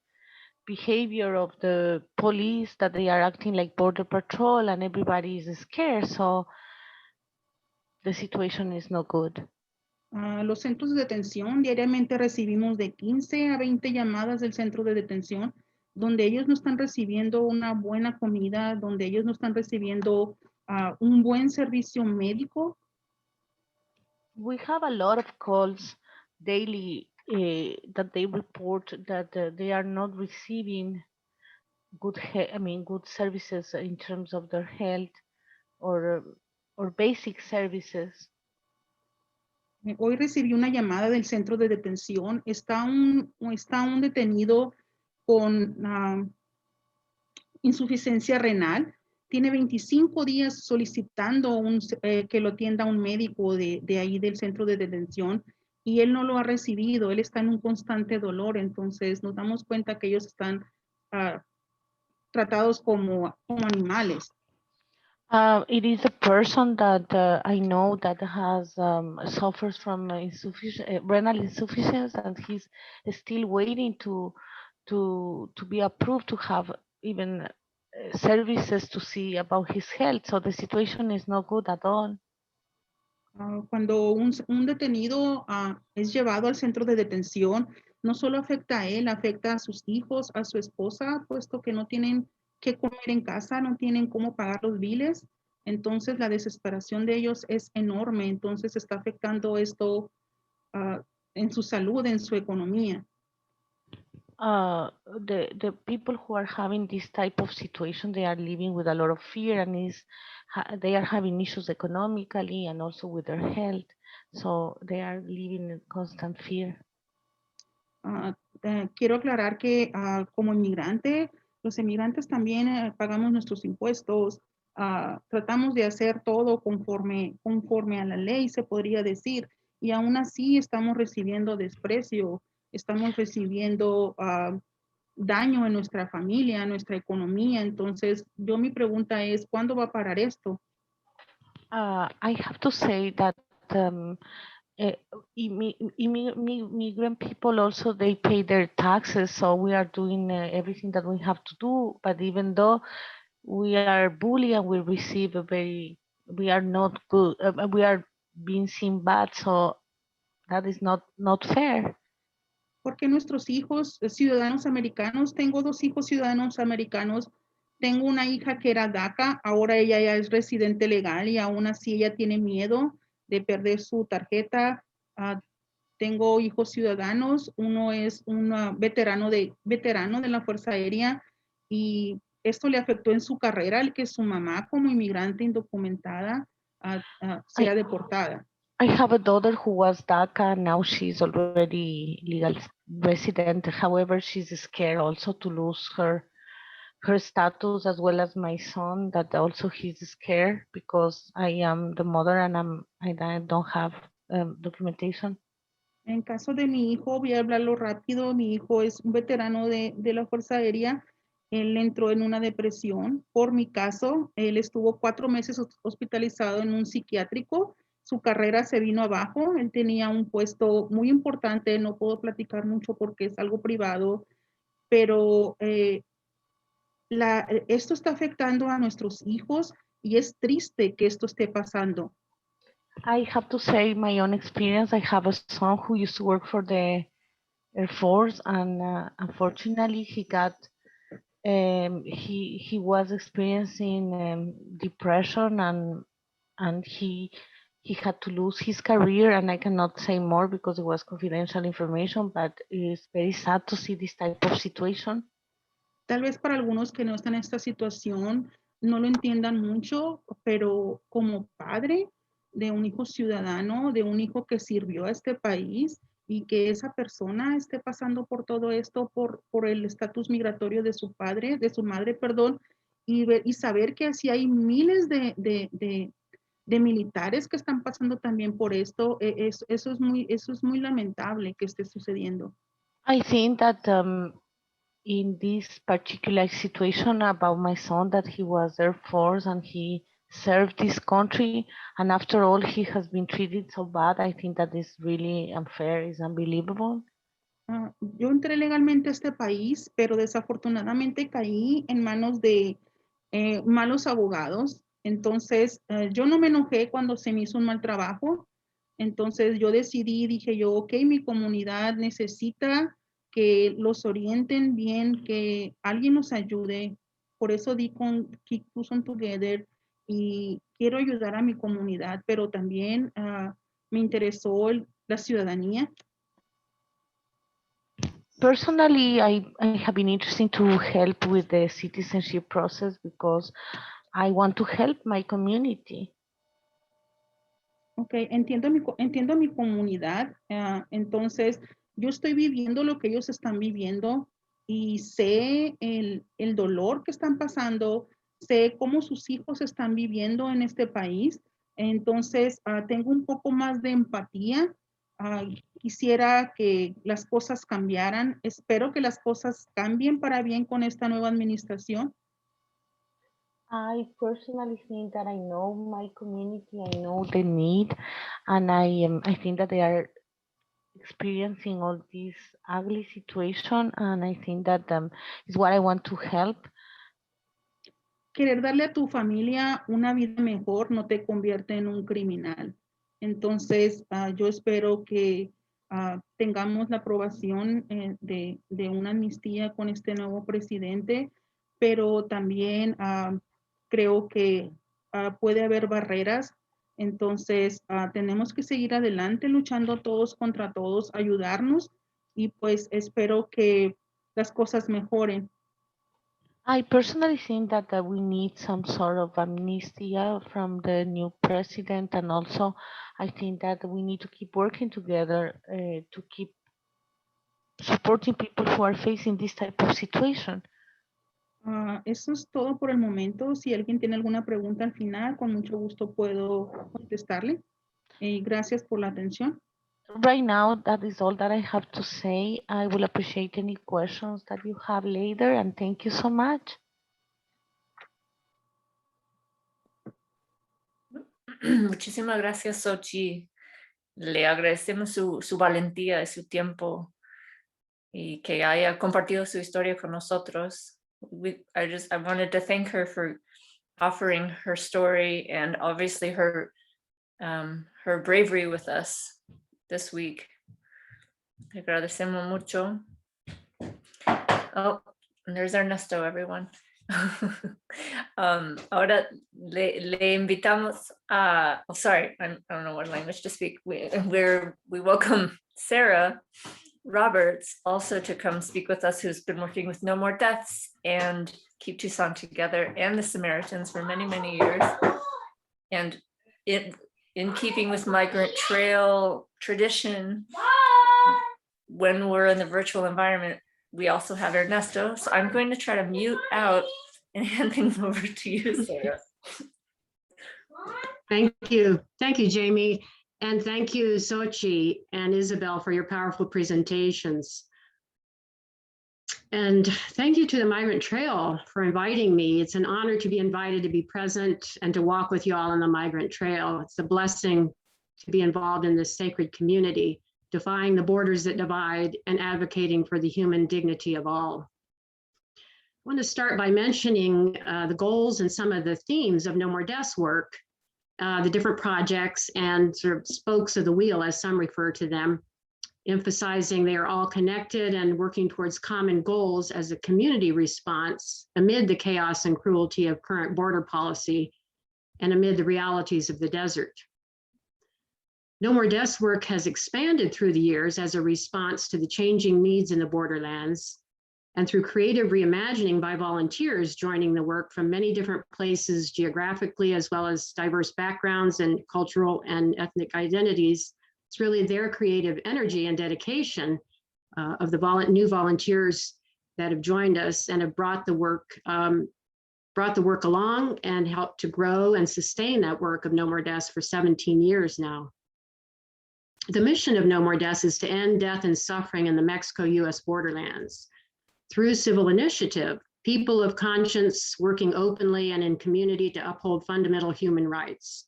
behavior of the police, that they are acting like border patrol and everybody is scared, so the situation is not good. Los centros de detención, diariamente recibimos de 15 a 20 llamadas del centro de detención, donde ellos no están recibiendo una buena comida, donde ellos no están recibiendo un buen servicio médico. We have a lot of calls daily that they report that they are not receiving good services in terms of their health or basic services. Hoy recibí una llamada del centro de detención. Está un detenido con insuficiencia renal. Tiene 25 días solicitando que lo atienda un médico de ahí del centro de detención y él no lo ha recibido. Él está en un constante dolor. Entonces nos damos cuenta que ellos están tratados como animales. It is a person that I know that has suffers from renal insufficiency, and he's still waiting to be approved to have even services to see about his health. So the situation is not good at all. Cuando un detenido es llevado al centro de detención, no solo afecta a él, afecta a sus hijos, a su esposa, puesto que no tienen que comer en casa, no tienen cómo pagar los biles. Entonces la desesperación de ellos es enorme. Entonces está afectando esto en su salud, en su economía. The people who are having this type of situation, they are living with a lot of fear, and they are having issues economically and also with their health, so they are living in constant fear. Quiero aclarar que como inmigrante, los inmigrantes también pagamos nuestros impuestos, tratamos de hacer todo conforme a la ley, se podría decir, y aún así estamos recibiendo desprecio, estamos recibiendo daño en nuestra familia, en nuestra economía. Entonces, mi pregunta es, ¿cuándo va a parar esto? I have to say that immigrant people also, they pay their taxes, so we are doing everything that we have to do. But even though we are bullied and we receive we are not good, we are being seen bad, so that is not fair. Porque nuestros hijos ciudadanos americanos, tengo 2 hijos ciudadanos americanos, tengo una hija que era DACA, ahora ella ya es residente legal y aún así ella tiene miedo de perder su tarjeta. Tengo hijos ciudadanos, uno es un veterano de la Fuerza Aérea y esto le afectó en su carrera, el que su mamá como inmigrante indocumentada sea deportada. I have a daughter who was DACA, now she's already legal resident. However, she's scared also to lose her status, as well as my son, that also he's scared because I am the mother and I don't have documentation. En caso de mi hijo, voy a hablarlo rápido, mi hijo es un veterano de la Fuerza Aérea, él entró en una depresión. Por mi caso, él estuvo 4 meses hospitalizado en un psiquiátrico, su carrera se vino abajo, él tenía un puesto muy importante, no puedo platicar mucho porque es algo privado, pero esto está afectando a nuestros hijos y es triste que esto esté pasando. I have to say my own experience. I have a son who used to work for the Air Force, and unfortunately, he was experiencing depression, and he had to lose his career. And I cannot say more because it was confidential information. But it's very sad to see this type of situation. Tal vez para algunos que no están en esta situación no lo entiendan mucho, pero como padre de un hijo ciudadano, de un hijo que sirvió a este país y que esa persona esté pasando por todo esto, por el estatus migratorio de su padre, de su madre, perdón, y saber que así hay miles de militares que están pasando también por esto, eso es muy lamentable que esté sucediendo. I think that in this particular situation about my son, that he was Air Force and he served this country, and after all he has been treated so bad. I think that is really unfair, is unbelievable. Yo entré legalmente a este país, pero desafortunadamente caí en manos de malos abogados. Entonces, yo no me enojé cuando se me hizo un mal trabajo. Entonces, yo decidí, dije yo, ok, mi comunidad necesita que los orienten bien, que alguien nos ayude. Por eso di con Keep Tucson Together y quiero ayudar a mi comunidad, pero también me interesó la ciudadanía. Personally, I have been interested to help with the citizenship process because I want to help my community. Ok, entiendo mi comunidad. Entonces, yo estoy viviendo lo que ellos están viviendo y sé el dolor que están pasando, sé cómo sus hijos están viviendo en este país. Entonces, tengo un poco más de empatía. Ah, Quisiera que las cosas cambiaran. Espero que las cosas cambien para bien con esta nueva administración. I personally think that I know my community, I know the need, and I think that they are experiencing all this ugly situation, and I think that is what I want to help. Querer darle a tu familia una vida mejor no te convierte en un criminal. Entonces, yo espero que tengamos la aprobación de una amnistía con este nuevo presidente, pero también creo que puede haber barreras. Entonces, tenemos que seguir adelante luchando todos contra todos, ayudarnos y pues espero que las cosas mejoren. I personally think that we need some sort of amnestia from the new president, and also I think that we need to keep working together to keep supporting people who are facing this type of situation. Eso es todo por el momento. Si alguien tiene alguna pregunta al final, con mucho gusto puedo contestarle. Gracias por la atención. Right now, that is all that I have to say. I will appreciate any questions that you have later, and thank you so much. Muchísimas gracias, Xochi. Le agradecemos su valentía y su tiempo y que haya compartido su historia con nosotros. I wanted to thank her for offering her story and obviously her bravery with us this week. Le agradecemos mucho. Oh, and there's Ernesto, everyone. Ahora le invitamos a, oh, sorry, I don't know what language to speak. We welcome Sarah Roberts also to come speak with us, who's been working with No More Deaths and Keep Tucson Together and the Samaritans for many, many years. And in keeping with Migrant Trail tradition, when we're in the virtual environment, we also have Ernesto. So I'm going to try to mute out and hand things over to you, Sarah. Thank you. Thank you, Jamie. And thank you, Xochi and Isabel, for your powerful presentations. And thank you to the Migrant Trail for inviting me. It's an honor to be invited to be present and to walk with you all on the Migrant Trail. It's a blessing to be involved in this sacred community, defying the borders that divide and advocating for the human dignity of all. I want to start by mentioning the goals and some of the themes of No More Deaths work. the different projects and sort of spokes of the wheel, as some refer to them, emphasizing they are all connected and working towards common goals as a community response amid the chaos and cruelty of current border policy and amid the realities of the desert. No More Death's work has expanded through the years as a response to the changing needs in the borderlands and through creative reimagining by volunteers joining the work from many different places geographically, as well as diverse backgrounds and cultural and ethnic identities. It's really their creative energy and dedication of the new volunteers that have joined us and have brought the work along and helped to grow and sustain that work of No More Deaths for 17 years now. The mission of No More Deaths is to end death and suffering in the Mexico-US borderlands. Through civil initiative, people of conscience working openly and in community to uphold fundamental human rights.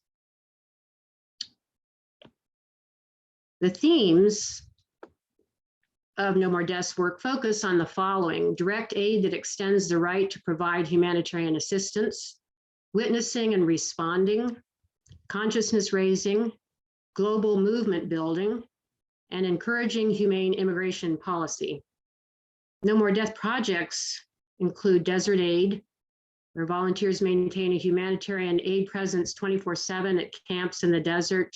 The themes of No More Deaths work focus on the following: direct aid that extends the right to provide humanitarian assistance, witnessing and responding, consciousness raising, global movement building, and encouraging humane immigration policy. No More Death projects include Desert Aid, where volunteers maintain a humanitarian aid presence 24/7 at camps in the desert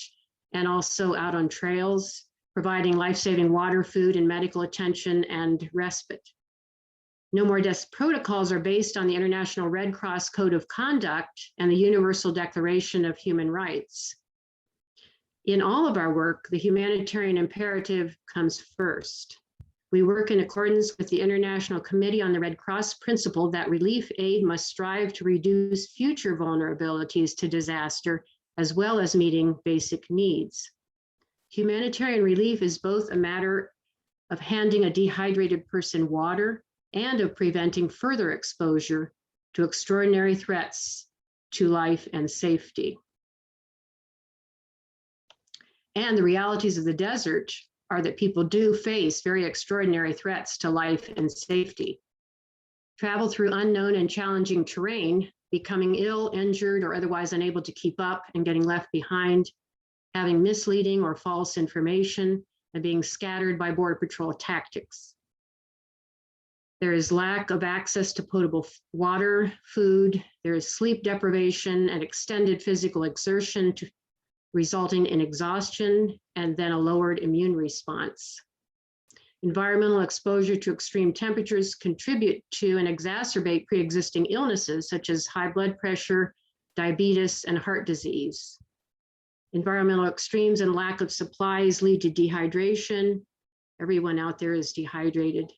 and also out on trails, providing life-saving water, food, and medical attention and respite. No More Deaths protocols are based on the International Red Cross Code of Conduct and the Universal Declaration of Human Rights. In all of our work, the humanitarian imperative comes first. We work in accordance with the International Committee on the Red Cross principle that relief aid must strive to reduce future vulnerabilities to disaster, as well as meeting basic needs. Humanitarian relief is both a matter of handing a dehydrated person water and of preventing further exposure to extraordinary threats to life and safety. And the realities of the desert are that people do face very extraordinary threats to life and safety. Travel through unknown and challenging terrain, becoming ill, injured, or otherwise unable to keep up and getting left behind, having misleading or false information, and being scattered by Border Patrol tactics. There is lack of access to potable water, food, there is sleep deprivation and extended physical exertion resulting in exhaustion and then a lowered immune response. Environmental exposure to extreme temperatures contribute to and exacerbate pre-existing illnesses such as high blood pressure, diabetes, and heart disease. Environmental extremes and lack of supplies lead to dehydration. Everyone out there is dehydrated.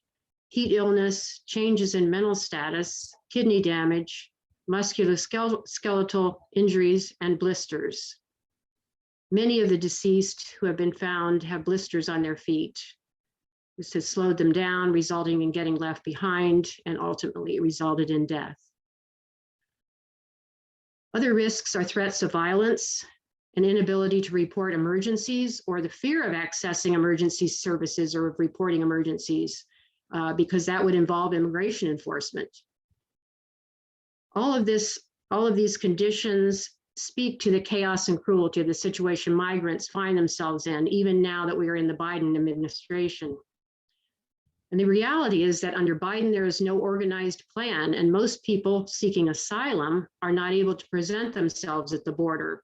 Heat illness, changes in mental status, kidney damage, musculoskeletal injuries, and blisters. Many of the deceased who have been found have blisters on their feet. This has slowed them down, resulting in getting left behind, and ultimately resulted in death. Other risks are threats of violence, an inability to report emergencies, or the fear of accessing emergency services or of reporting emergencies, because that would involve immigration enforcement. All of these conditions speak to the chaos and cruelty of the situation migrants find themselves in, even now that we are in the Biden administration. And the reality is that under Biden, there is no organized plan, and most people seeking asylum are not able to present themselves at the border,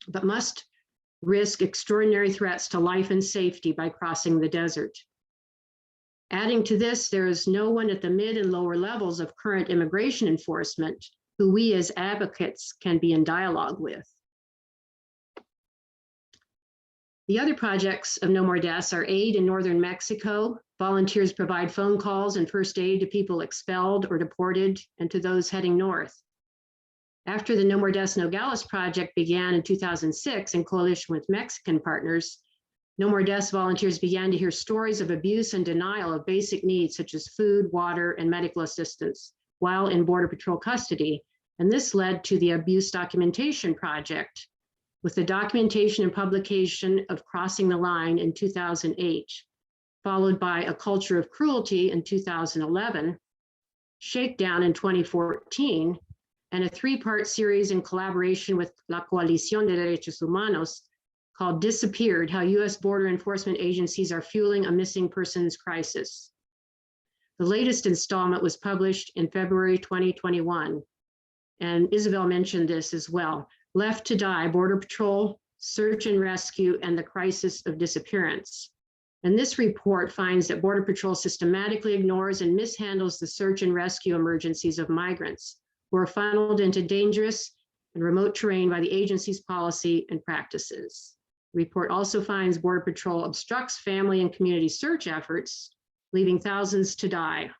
but must risk extraordinary threats to life and safety by crossing the desert. Adding to this, there is no one at the mid and lower levels of current immigration enforcement who we as advocates can be in dialogue with. The other projects of No More Deaths are aid in northern Mexico. Volunteers provide phone calls and first aid to people expelled or deported and to those heading north. After the No More Deaths Nogales project began in 2006 in coalition with Mexican partners, No More Deaths volunteers began to hear stories of abuse and denial of basic needs such as food, water, and medical assistance while in Border Patrol custody. And this led to the Abuse Documentation Project, with the documentation and publication of Crossing the Line in 2008, followed by A Culture of Cruelty in 2011, Shakedown in 2014, and a 3-part series in collaboration with La Coalición de Derechos Humanos called Disappeared: How U.S. Border Enforcement Agencies Are Fueling a Missing Persons Crisis. The latest installment was published in February 2021. And Isabel mentioned this as well. Left to Die: Border Patrol, Search and Rescue, and the Crisis of Disappearance. And this report finds that Border Patrol systematically ignores and mishandles the search and rescue emergencies of migrants who are funneled into dangerous and remote terrain by the agency's policy and practices. The report also finds Border Patrol obstructs family and community search efforts, leaving thousands to die.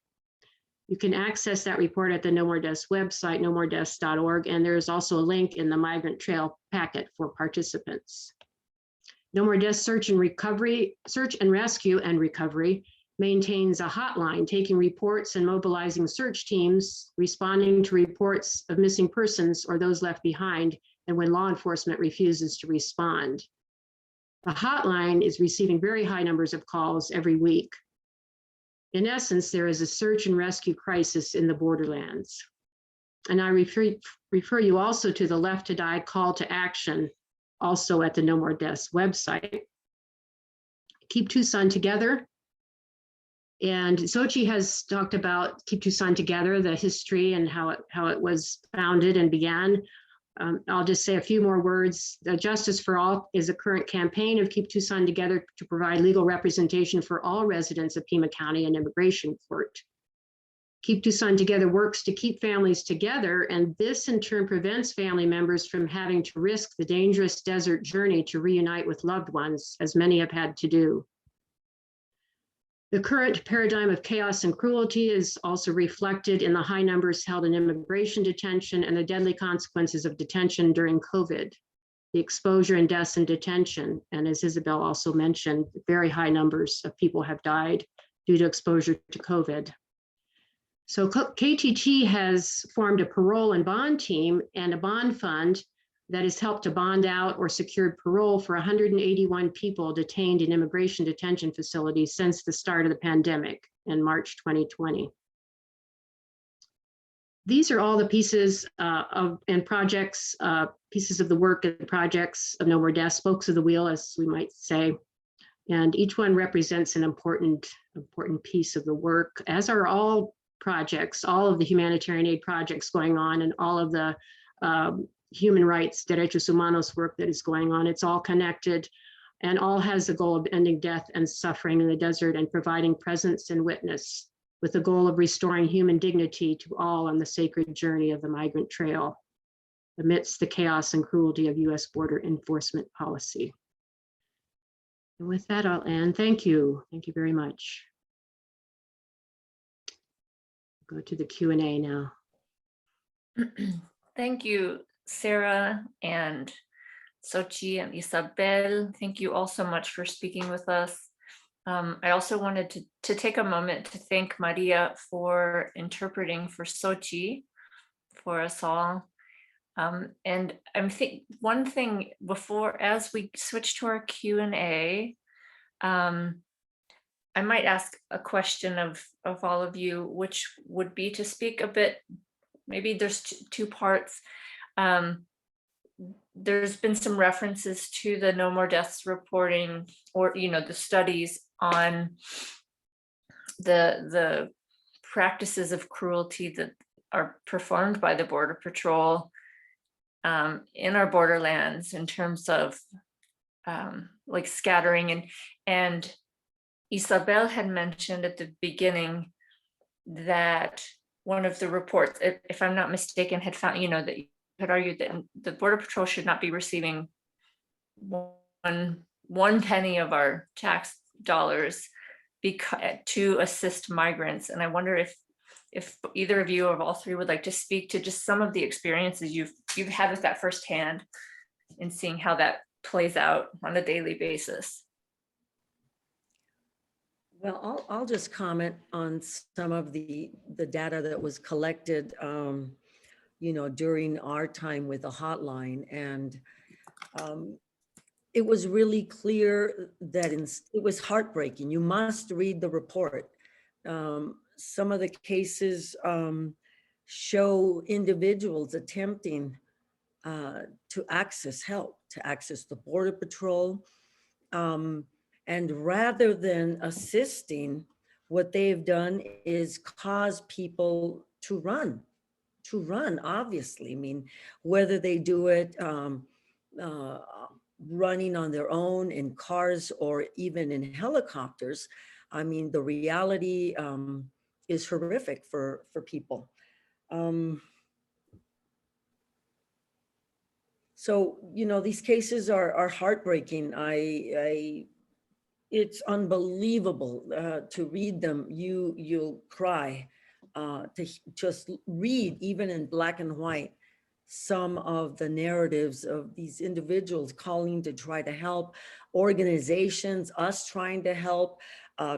You can access that report at the No More Deaths website, nomoredeaths.org, and there is also a link in the Migrant Trail packet for participants. No More Deaths Search and Rescue and Recovery maintains a hotline taking reports and mobilizing search teams, responding to reports of missing persons or those left behind, and when law enforcement refuses to respond. The hotline is receiving very high numbers of calls every week. In essence, there is a search and rescue crisis in the borderlands. And I refer you also to the Left to Die call to action, also at the No More Deaths website. Keep Tucson Together. And Xochitl has talked about Keep Tucson Together, the history and how it was founded and began. I'll just say a few more words. Justice for All is a current campaign of Keep Tucson Together to provide legal representation for all residents of Pima County and Immigration Court. Keep Tucson Together works to keep families together, and this in turn prevents family members from having to risk the dangerous desert journey to reunite with loved ones, as many have had to do. The current paradigm of chaos and cruelty is also reflected in the high numbers held in immigration detention and the deadly consequences of detention during COVID, the exposure and deaths in detention. And as Isabel also mentioned, very high numbers of people have died due to exposure to COVID. So KTT has formed a parole and bond team and a bond fund that has helped to bond out or secured parole for 181 people detained in immigration detention facilities since the start of the pandemic in March 2020. These are all the pieces and projects, pieces of the work and projects of No More Deaths, spokes of the wheel, as we might say. And each one represents an important piece of the work, as are all projects, all of the humanitarian aid projects going on and all of the human rights, derechos humanos work that is going on. It's all connected and all has the goal of ending death and suffering in the desert and providing presence and witness with the goal of restoring human dignity to all on the sacred journey of the Migrant Trail amidst the chaos and cruelty of U.S. border enforcement policy. And with that, I'll end. Thank you. Thank you very much. Go to the Q&A now. Thank you, Sarah and Xochitl and Isabel. Thank you all so much for speaking with us. I also wanted to take a moment to thank Maria for interpreting for Xochitl for us all. And I'm one thing before, as we switch to our Q&A, I might ask a question of all of you, which would be to speak a bit, maybe there's two parts. There's been some references to the No More Deaths reporting, or the studies on the practices of cruelty that are performed by the Border Patrol in our borderlands in terms of like scattering, and Isabel had mentioned at the beginning that one of the reports, if I'm not mistaken, had found, that you had argued that the Border Patrol should not be receiving one penny of our tax dollars to assist migrants. And I wonder if either of you or all three would like to speak to just some of the experiences you've had with that firsthand and seeing how that plays out on a daily basis. Well, I'll just comment on some of the data that was collected, during our time with the hotline. And it was really clear that it was heartbreaking. You must read the report. Some of the cases show individuals attempting to access help, to access the Border Patrol. And rather than assisting, what they've done is cause people to run, obviously. I mean, whether they do it running on their own in cars or even in helicopters. I mean, the reality is horrific for people. So, you know, these cases are heartbreaking. It's unbelievable to read them. You'll cry to just read, even in black and white, some of the narratives of these individuals calling to try to help, organizations, us trying to help,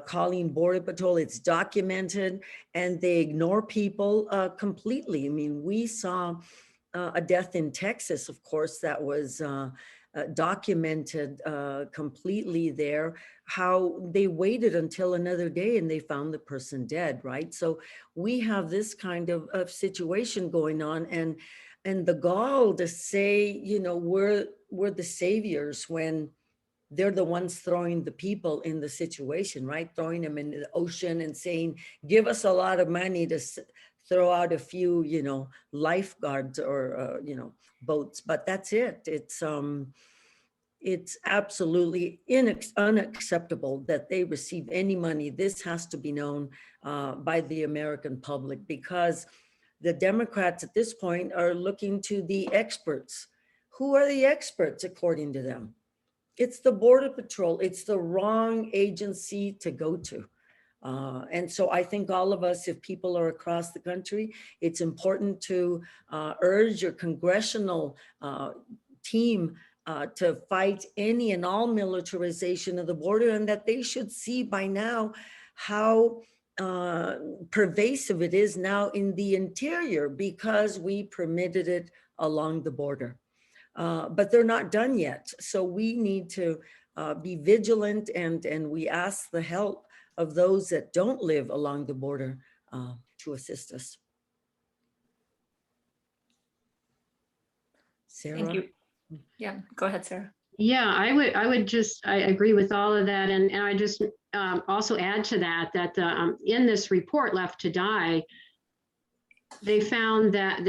calling Border Patrol. It's documented, and they ignore people completely. I mean, we saw a death in Texas, of course, that was documented completely there, how they waited until another day and they found the person dead, right? So we have this kind of situation going on, and the gall to say, you know, we're the saviors when they're the ones throwing the people in the situation, right? Throwing them in the ocean and saying, give us a lot of money to throw out a few, you know, lifeguards or, you know, boats, but that's it. It's absolutely unacceptable that they receive any money. This has to be known by the American public, because the Democrats at this point are looking to the experts. Who are the experts according to them? It's the Border Patrol. It's the wrong agency to go to. And so I think all of us, if people are across the country, it's important to urge your congressional team to fight any and all militarization of the border, and that they should see by now how pervasive it is now in the interior, because we permitted it along the border. But they're not done yet. So we need to be vigilant, and we ask the help of those that don't live along the border to assist us. Sarah? Thank you. Yeah, go ahead, Sarah. Yeah, I agree with all of that. And I just also add to that, in this report, Left to Die, they found that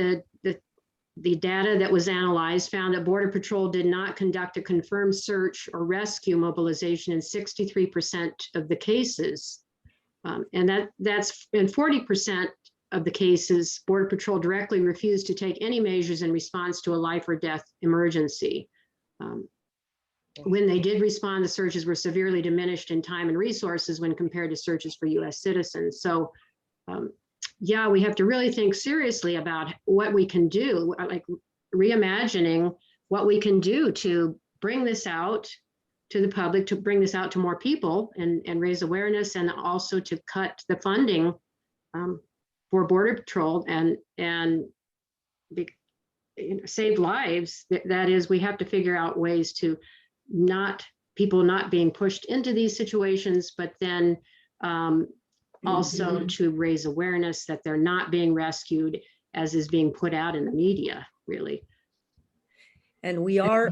the data that was analyzed found that Border Patrol did not conduct a confirmed search or rescue mobilization in 63% of the cases. And that's in 40% of the cases, Border Patrol directly refused to take any measures in response to a life or death emergency. When they did respond, the searches were severely diminished in time and resources when compared to searches for US citizens. So yeah, we have to really think seriously about what we can do, like reimagining what we can do to bring this out to the public, to bring this out to more people and raise awareness, and also to cut the funding for Border Patrol and save lives. That is, we have to figure out ways to people not being pushed into these situations, but then also to raise awareness that they're not being rescued, as is being put out in the media, really. And we are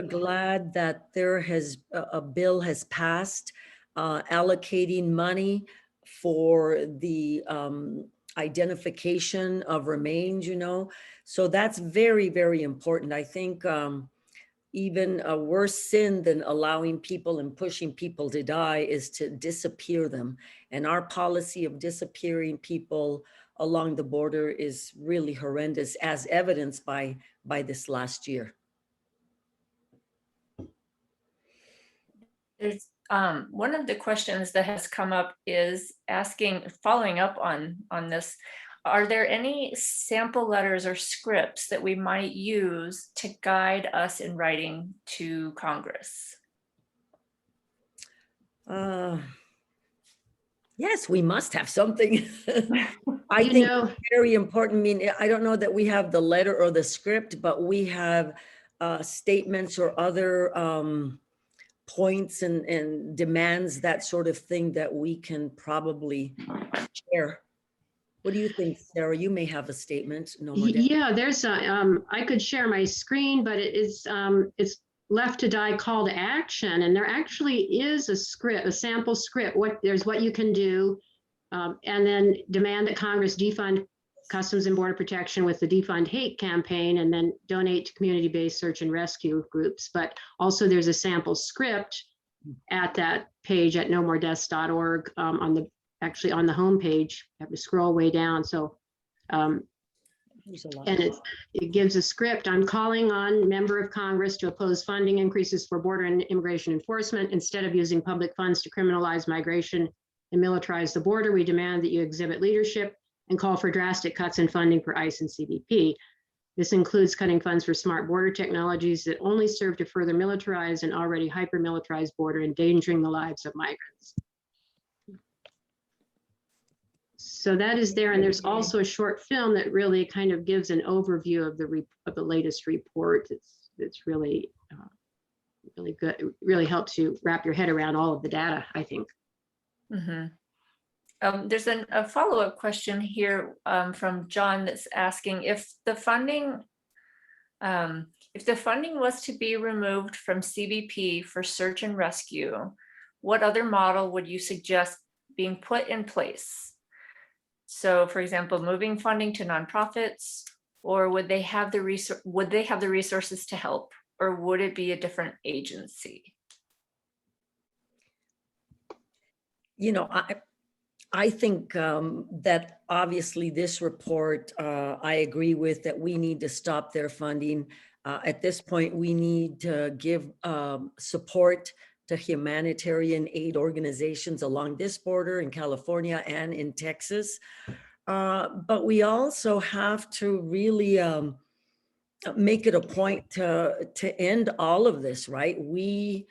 glad that there has a bill has passed allocating money for the identification of remains, you know. So that's very, very important. I think even a worse sin than allowing people and pushing people to die is to disappear them. And our policy of disappearing people along the border is really horrendous, as evidenced by this last year. There's one of the questions that has come up is following up on this. Are there any sample letters or scripts that we might use to guide us in writing to Congress? Yes, we must have something. I think it's very important. I mean, I don't know that we have the letter or the script, but we have statements or other points and demands, that sort of thing, that we can probably share. What do you think, Sarah? You may have a statement. No more. Death. Yeah, there's a, I could share my screen, but it's left to die call to action. And there actually is a script, a sample script. There's what you can do. And then demand that Congress defund Customs and Border Protection with the Defund Hate campaign, and then donate to community-based search and rescue groups. But also there's a sample script at that page at nomoredeaths.org actually on the homepage. You have to scroll way down. So, and it gives a script. I'm calling on member of Congress to oppose funding increases for border and immigration enforcement. Instead of using public funds to criminalize migration and militarize the border, we demand that you exhibit leadership and call for drastic cuts in funding for ICE and CBP. This includes cutting funds for smart border technologies that only serve to further militarize an already hyper-militarized border, endangering the lives of migrants. So that is there, and there's also a short film that really kind of gives an overview of the latest report. It's really really good. It really helps you wrap your head around all of the data, I think. Mm-hmm. There's a follow-up question here from John that's asking if the funding was to be removed from CBP for search and rescue, what other model would you suggest being put in place? So, for example, moving funding to nonprofits, or would they have the resources to help, or would it be a different agency? You know, I think that obviously this report, I agree with that we need to stop their funding. At this point, we need to give support to humanitarian aid organizations along this border in California and in Texas. But we also have to really make it a point to end all of this, right? We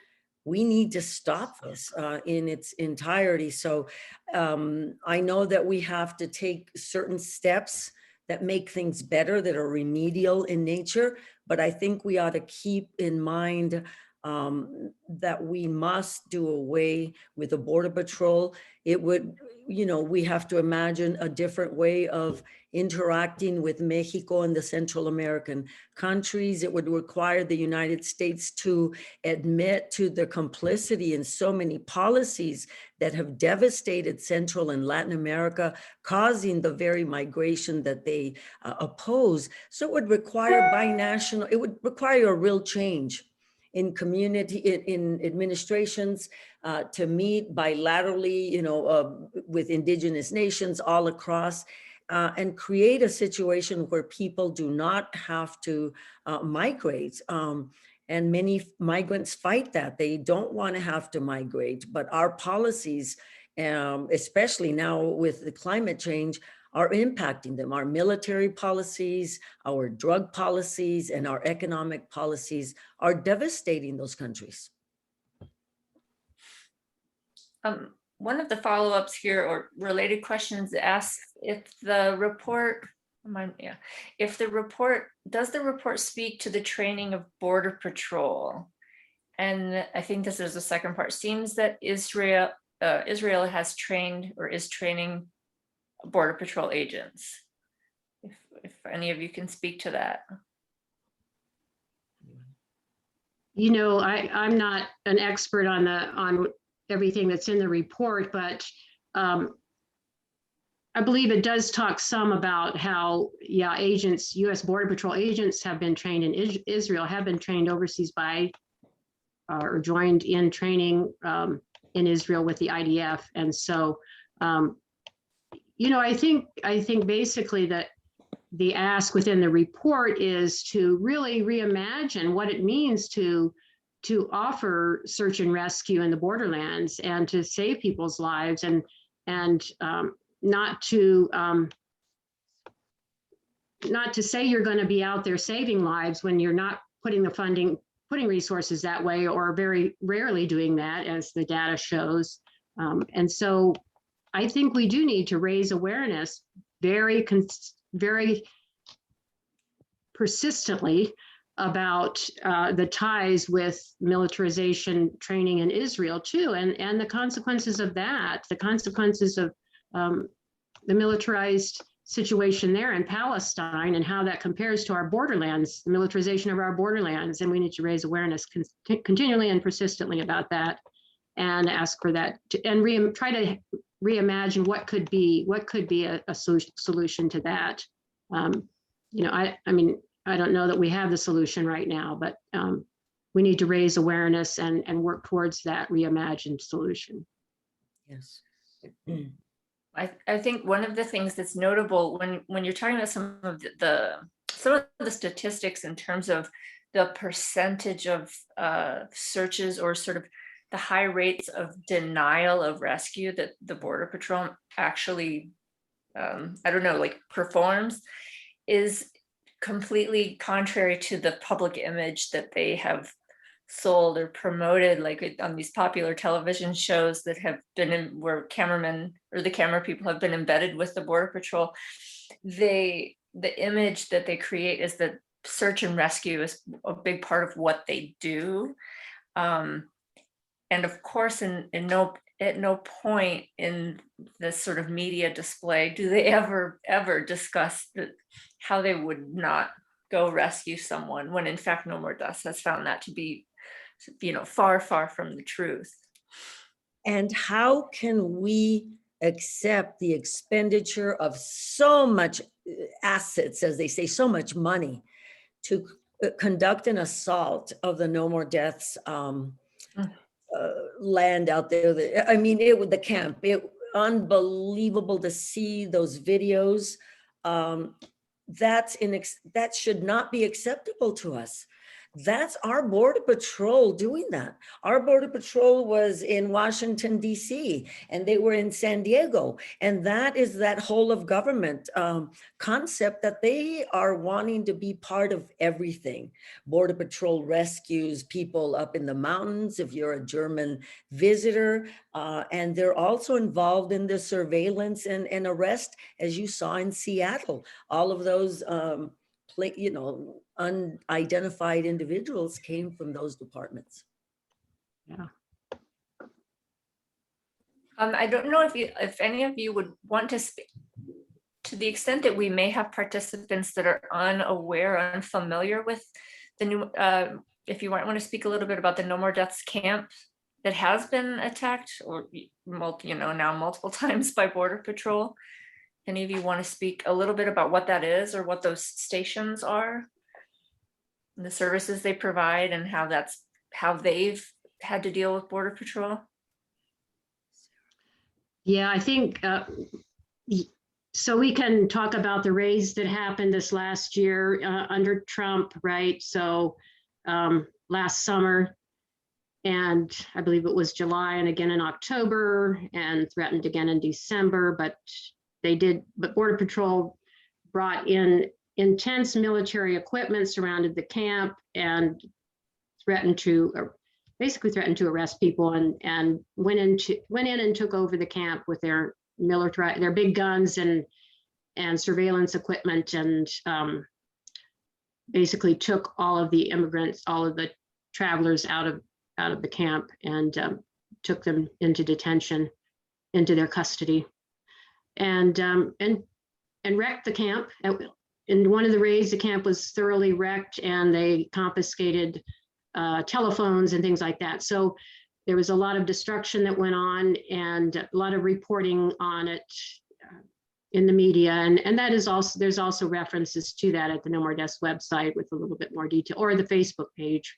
need to stop this in its entirety. So I know that we have to take certain steps that make things better, that are remedial in nature, but I think we ought to keep in mind that we must do away with the Border Patrol. It would, you know, we have to imagine a different way of interacting with Mexico and the Central American countries. It would require the United States to admit to the complicity in so many policies that have devastated Central and Latin America, causing the very migration that they oppose. So it would require it would require a real change in community, in administrations, to meet bilaterally, you know, with indigenous nations all across, and create a situation where people do not have to migrate. And many migrants fight that. They don't want to have to migrate, but our policies, especially now with the climate change, are impacting them. Our military policies, our drug policies, and our economic policies are devastating those countries. One of the follow-ups here, or related questions, asks if the report, does the report speak to the training of Border Patrol? And I think this is the second part. Seems that Israel has trained or is training Border Patrol agents. If any of you can speak to that. You know, I'm not an expert on everything that's in the report, but I believe it does talk some about how, yeah, agents, U.S. Border Patrol agents have been trained in Israel, have been trained overseas by or joined in training in Israel with the IDF, and so. You know, I think basically that the ask within the report is to really reimagine what it means to offer search and rescue in the borderlands and to save people's lives, and not to say you're going to be out there saving lives when you're not putting resources that way, or very rarely doing that, as the data shows. And so I think we do need to raise awareness very persistently about the ties with militarization training in Israel too, and the consequences of that, the consequences of the militarized situation there in Palestine and how that compares to our borderlands, the militarization of our borderlands. And we need to raise awareness continually and persistently about that, and ask for that and try to reimagine what could be a solution to that. You know, I mean, I don't know that we have the solution right now, but we need to raise awareness and work towards that reimagined solution. Yes. I think one of the things that's notable when you're talking about some of the statistics in terms of the percentage of searches, or sort of the high rates of denial of rescue that the Border Patrol actually, I don't know, like performs, is completely contrary to the public image that they have sold or promoted, like on these popular television shows that have been in, where cameramen or the camera people have been embedded with the Border Patrol. The image that they create is that search and rescue is a big part of what they do. And of course, at no point in this sort of media display do they ever discuss how they would not go rescue someone, when in fact No More Deaths has found that to be, you know, far from the truth. And how can we accept the expenditure of so much assets, as they say, so much money, to conduct an assault of the No More Deaths land out there? I mean, the camp, unbelievable to see those videos. That should not be acceptable to us. That's our Border Patrol doing that. Our Border Patrol was in Washington, D.C., and they were in San Diego. And that is that whole of government concept that they are wanting to be part of everything. Border Patrol rescues people up in the mountains if you're a German visitor. And they're also involved in the surveillance and arrest, as you saw in Seattle. All of those unidentified individuals came from those departments. Yeah. I don't know if any of you would want to speak, to the extent that we may have participants that are unaware, unfamiliar with the new, if you want to speak a little bit about the No More Deaths camp that has been attacked, or now multiple times by Border Patrol. Any of you want to speak a little bit about what that is, or what those stations are, and the services they provide, and how they've had to deal with Border Patrol? Yeah, I think so. We can talk about the raids that happened this last year under Trump, right? So last summer, and I believe it was July, and again in October, and threatened again in December, but Border Patrol brought in intense military equipment, surrounded the camp, and basically threatened to arrest people, and went in and took over the camp with their big guns and surveillance equipment, and basically took all of the immigrants, all of the travelers out of the camp, and took them into detention, into their custody, and wrecked the camp. In one of the raids, the camp was thoroughly wrecked, and they confiscated telephones and things like that. So there was a lot of destruction that went on, and a lot of reporting on it in the media, and that is also, there's also references to that at the No More Deaths website with a little bit more detail, or the Facebook page.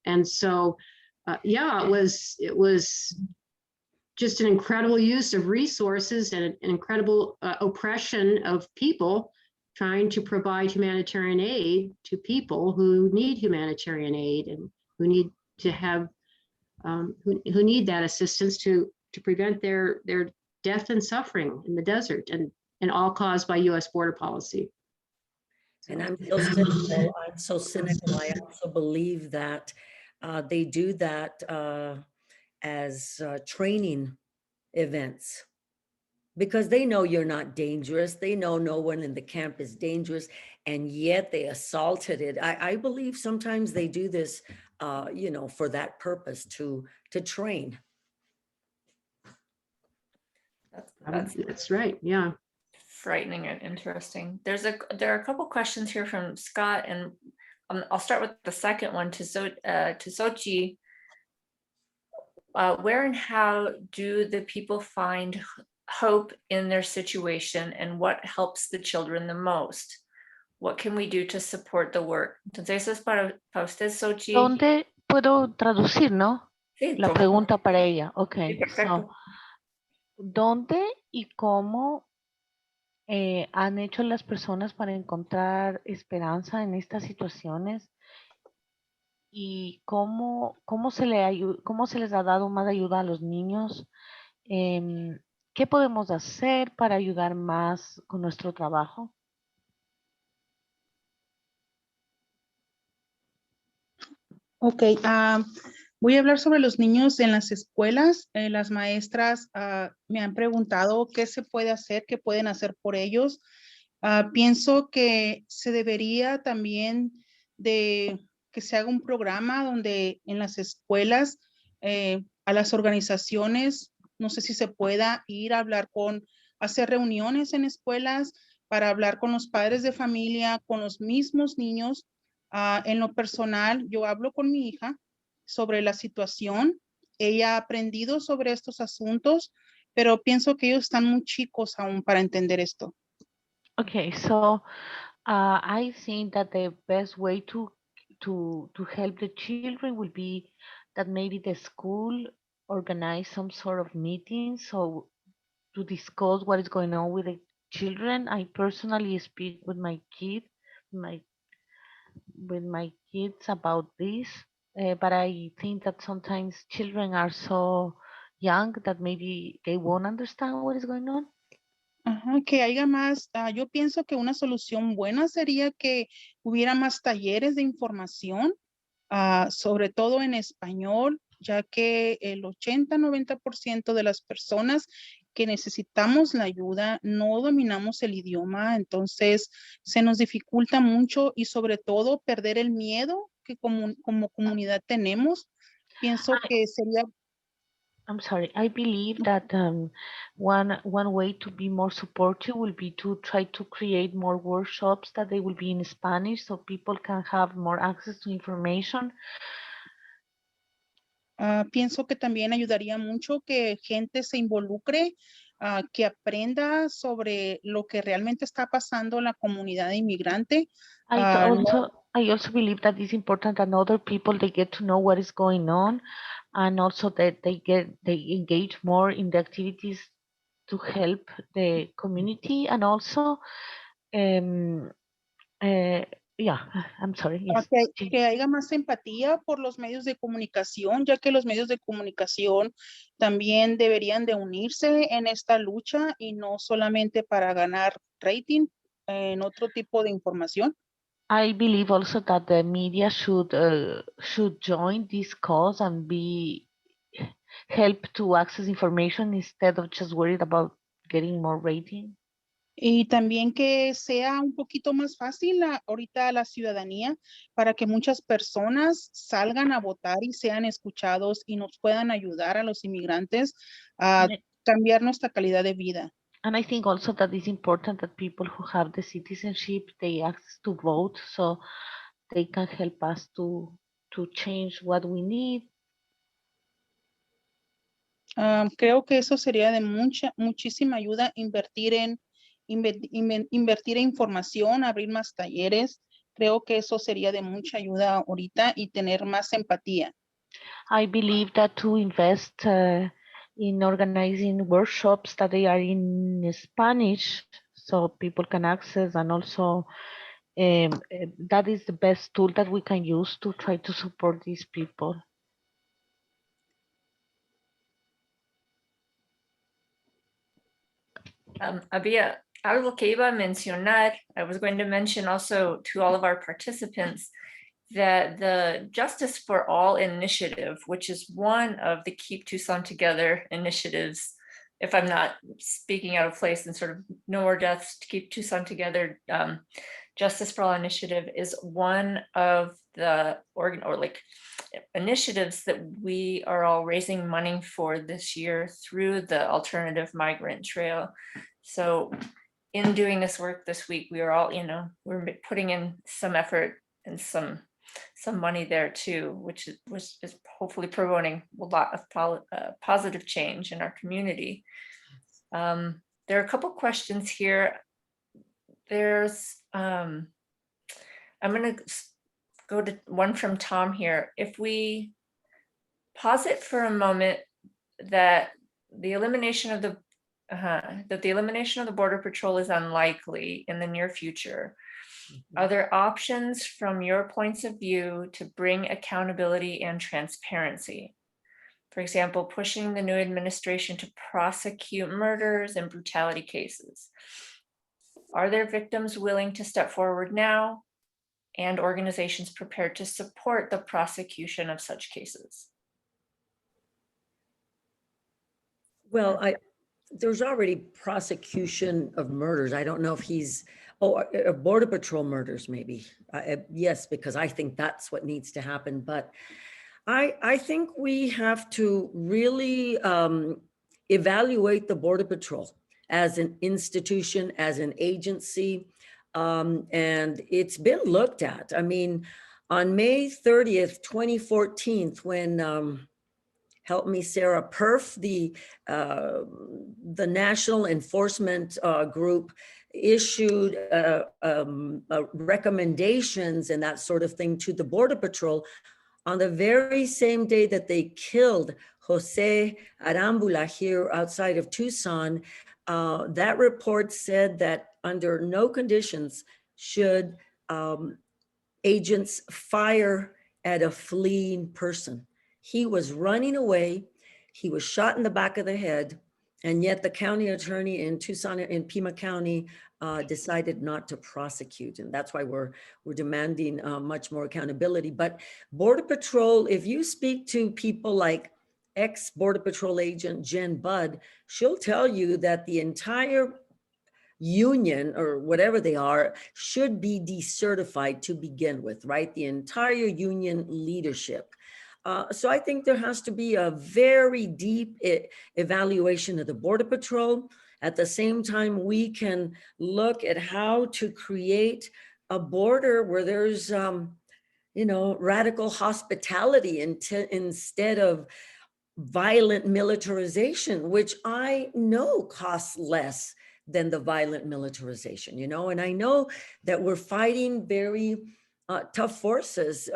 And so yeah, it was just an incredible use of resources and an incredible oppression of people trying to provide humanitarian aid to people who need humanitarian aid, and who need to have who need that assistance to prevent their death and suffering in the desert, and all caused by U.S. border policy. And I'm so cynical. I also believe that they do that as training events, because they know you're not dangerous. They know no one in the camp is dangerous, and yet they assaulted it. I believe sometimes they do this, for that purpose, to train. That's right. Yeah. frightening and interesting. There are a couple questions here from Scott, and I'll start with the second one to Sochi. Where and how do the people find hope in their situation, and what helps the children the most? What can we do to support the work? Entonces eso es para usted, Sochi. ¿Dónde puedo traducir, no? Sí, La por favor. pregunta para ella. Ok. Sí, perfecto. So, ¿dónde y cómo han hecho las personas para encontrar esperanza en estas situaciones? ¿Y cómo se les ha dado más ayuda a los niños? ¿Qué podemos hacer para ayudar más con nuestro trabajo? Ok, voy a hablar sobre los niños en las escuelas. Las maestras me han preguntado qué se puede hacer, qué pueden hacer por ellos. Pienso que se debería también de que se haga un programa donde en las escuelas, a las organizaciones, no sé si se pueda ir a hablar hacer reuniones en escuelas para hablar con los padres de familia, con los mismos niños. En lo personal, yo hablo con mi hija sobre la situación. Ella ha aprendido sobre estos asuntos, pero pienso que ellos están muy chicos aún para entender esto. Okay, so I think that the best way to help the children will be that maybe the school organize some sort of meeting so to discuss what is going on with the children. I personally speak with my my with my kids about this, but I think that sometimes children are so young that maybe they won't understand what is going on. Ajá, que haya más, yo pienso que una solución buena sería que hubiera más talleres de información, sobre todo en español, ya que el 80-90% de las personas que necesitamos la ayuda no dominamos el idioma, entonces se nos dificulta mucho y sobre todo perder el miedo que como comunidad tenemos. Pienso que sería I'm sorry. I believe that one way to be more supportive will be to try to create more workshops that they will be in Spanish so people can have more access to information. Pienso que también ayudaría mucho que gente se involucre, que aprenda sobre lo que realmente está pasando en la comunidad inmigrante. No, I also believe that it's important that other people they get to know what is going on, and also that they engage more in the activities to help the community, and also um, uh, yeah, I'm sorry. Yes. que haya más empatía por los medios de comunicación, ya que los medios de comunicación también deberían de unirse en esta lucha y no solamente para ganar rating en otro tipo de información. I believe also that the media should join this cause and be help to access information instead of just worried about getting more rating. Y también que sea un poquito más fácil ahorita la ciudadanía para que muchas personas salgan a votar y sean escuchados y nos puedan ayudar a los inmigrantes a cambiar nuestra calidad de vida. And I think also that it's important that people who have the citizenship they access to vote so they can help us to change what we need. Creo que eso sería de muchísima ayuda invertir en información, abrir más talleres. Creo que eso sería de mucha ayuda ahorita y tener más empatía. I believe that to invest in organizing workshops that they are in Spanish so people can access, and also that is the best tool that we can use to try to support these people. Había algo que iba a mencionar. I was going to mention also to all of our participants that the Justice for All initiative, which is one of the Keep Tucson Together initiatives, if I'm not speaking out of place, and sort of No More Deaths to Keep Tucson Together, Justice for All initiative is one of the initiatives that we are all raising money for this year through the Alternative Migrant Trail. So in doing this work this week, we are all, we're putting in some effort and some money there too, which is hopefully promoting a lot of positive change in our community. There are a couple questions here. There's, I'm going to go to one from Tom here. If we posit for a moment that the elimination of the Border Patrol is unlikely in the near future, are there options from your points of view to bring accountability and transparency? For example, pushing the new administration to prosecute murders and brutality cases. Are there victims willing to step forward now and organizations prepared to support the prosecution of such cases? Well, there's already prosecution of murders. I don't know if he's, Border Patrol murders, maybe. Yes, because I think that's what needs to happen. But I think we have to really evaluate the Border Patrol as an institution, as an agency. And it's been looked at. I mean, on May 30th, 2014, when, help me, Sarah, PERF, the National Enforcement Group, issued recommendations and that sort of thing to the Border Patrol on the very same day that they killed Jose Arambula here outside of Tucson. That report said that under no conditions should agents fire at a fleeing person. He was running away. He was shot in the back of the head. And yet the county attorney in Tucson, in Pima County, decided not to prosecute. And that's why we're demanding much more accountability. But Border Patrol, if you speak to people like ex-Border Patrol agent Jen Budd, she'll tell you that the entire union or whatever they are should be decertified to begin with, right? The entire union leadership. So I think there has to be a very deep evaluation of the Border Patrol. At the same time, we can look at how to create a border where there's, radical hospitality instead of violent militarization, which I know costs less than the violent militarization, and I know that we're fighting very tough forces,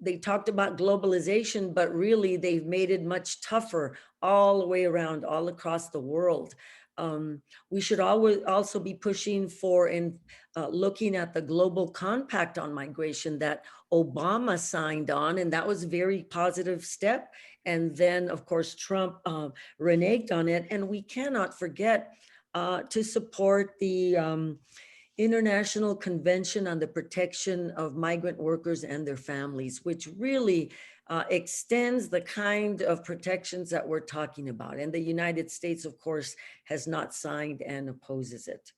they talked about globalization, but really they've made it much tougher all the way around, all across the world. We should always also be pushing for and looking at the global compact on migration that Obama signed on, and that was a very positive step. And then, of course, Trump reneged on it. And we cannot forget to support the International Convention on the Protection of Migrant Workers and their Families, which really extends the kind of protections that we're talking about. And the United States, of course, has not signed and opposes it.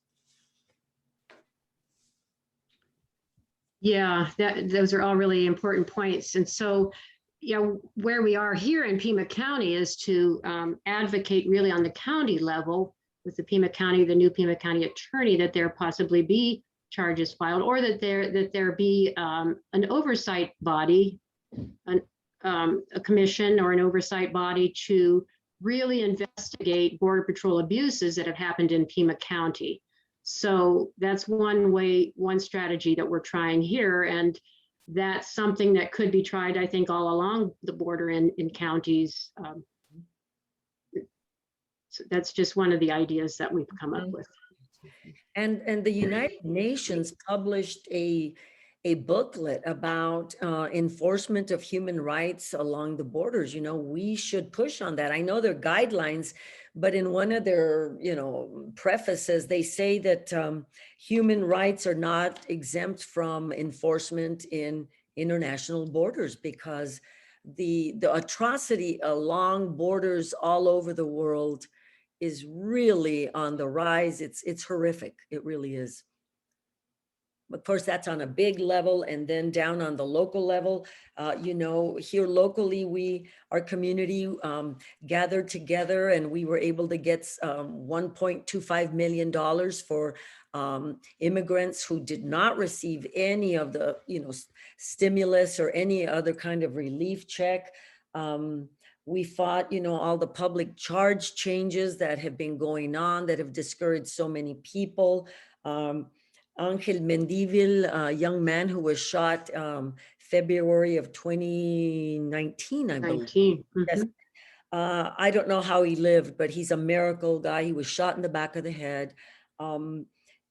Yeah, those are all really important points. And so, where we are here in Pima County is to advocate really on the county level with the new Pima County attorney, that there possibly be charges filed, or that there be an oversight body, a commission or an oversight body to really investigate Border Patrol abuses that have happened in Pima County. So that's one strategy that we're trying here. And that's something that could be tried, I think, all along the border in counties. So that's just one of the ideas that we've come up with. And the United Nations published a booklet about enforcement of human rights along the borders. We should push on that. I know there are guidelines, but in one of their, prefaces, they say that human rights are not exempt from enforcement in international borders, because the atrocity along borders all over the world is really on the rise. It's horrific. It really is. Of course, that's on a big level, and then down on the local level, you know, here locally, our community gathered together and we were able to get $1.25 million for immigrants who did not receive any of the, you know, stimulus or any other kind of relief check. We fought, you know, all the public charge changes that have been going on that have discouraged so many people. Angel Mendivil, a young man who was shot February of 2019, I believe. 19. Yes. I don't know how he lived, but he's a miracle guy. He was shot in the back of the head.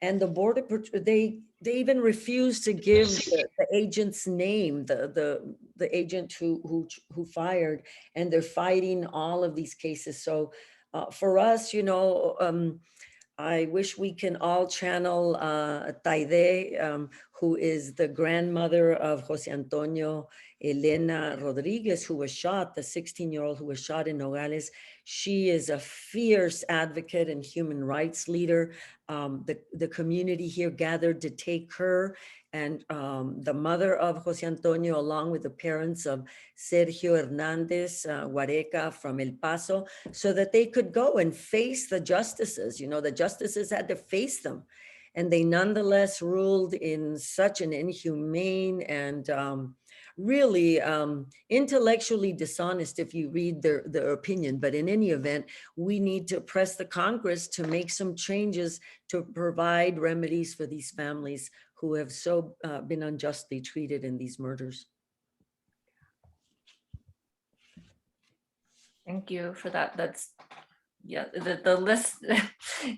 And the border, they even refused to give the agent's name, the agent who fired, and they're fighting all of these cases. So for us, you know, I wish we can all channel Taide, who is the grandmother of Jose Antonio Elena Rodriguez, who was shot, the 16-year-old who was shot in Nogales. She is a fierce advocate and human rights leader. The community here gathered to take her and the mother of Jose Antonio, along with the parents of Sergio Hernandez Huareca from El Paso, so that they could go and face the justices. You know, the justices had to face them. And they nonetheless ruled in such an inhumane and really intellectually dishonest, if you read their opinion. But in any event, we need to press the Congress to make some changes to provide remedies for these families who have so been unjustly treated in these murders. Thank you for that. That's, yeah, the list,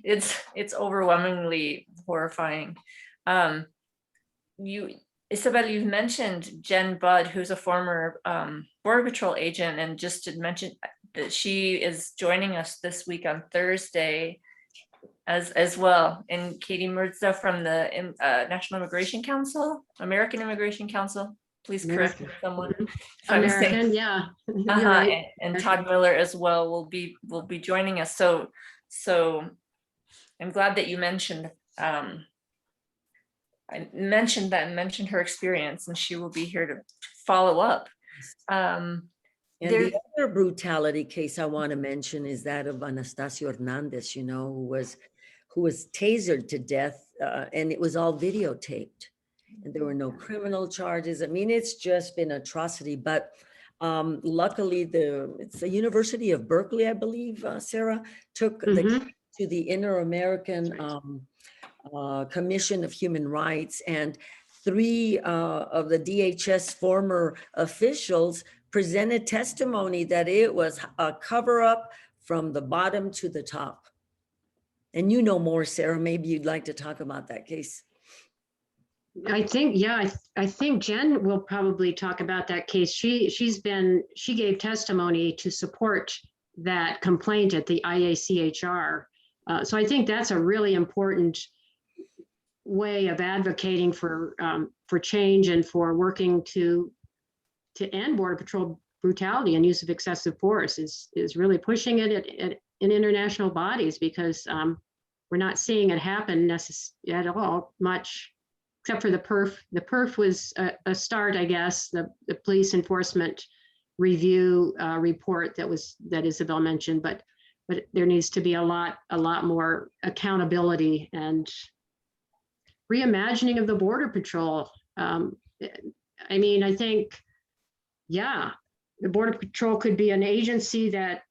it's overwhelmingly horrifying. Isabel, you've mentioned Jen Budd, who's a former Border Patrol agent, and just to mention that she is joining us this week on Thursday as well. And Katie Mirza from the National Immigration Council, American Immigration Council. Please correct me if someone. if I'm saying- American, yeah. You're Uh-huh, right. and Todd Miller as well will be joining us. So I'm glad that you mentioned I mentioned that and mentioned her experience, and she will be here to follow up. And the other brutality case I want to mention is that of Anastasio Hernandez, you know, who was tasered to death, and it was all videotaped. And there were no criminal charges. I mean, it's just been atrocity. But luckily, it's the University of Berkeley, I believe, Sarah, took the case to the Inter-American Commission of Human Rights, and 3 of the DHS former officials presented testimony that it was a cover-up from the bottom to the top. And you know more, Sarah, maybe you'd like to talk about that case. I think, yeah, I think Jen will probably talk about that case. She gave testimony to support that complaint at the IACHR. So I think that's a really important way of advocating for change and for working to end Border Patrol brutality and use of excessive force is really pushing it in international bodies, because we're not seeing it happen at all much, except for the perf. The perf was a start, I guess, the police enforcement review report that Isabel mentioned, but there needs to be a lot more accountability and reimagining of the Border Patrol. I mean, I think, yeah, the Border Patrol could be an agency that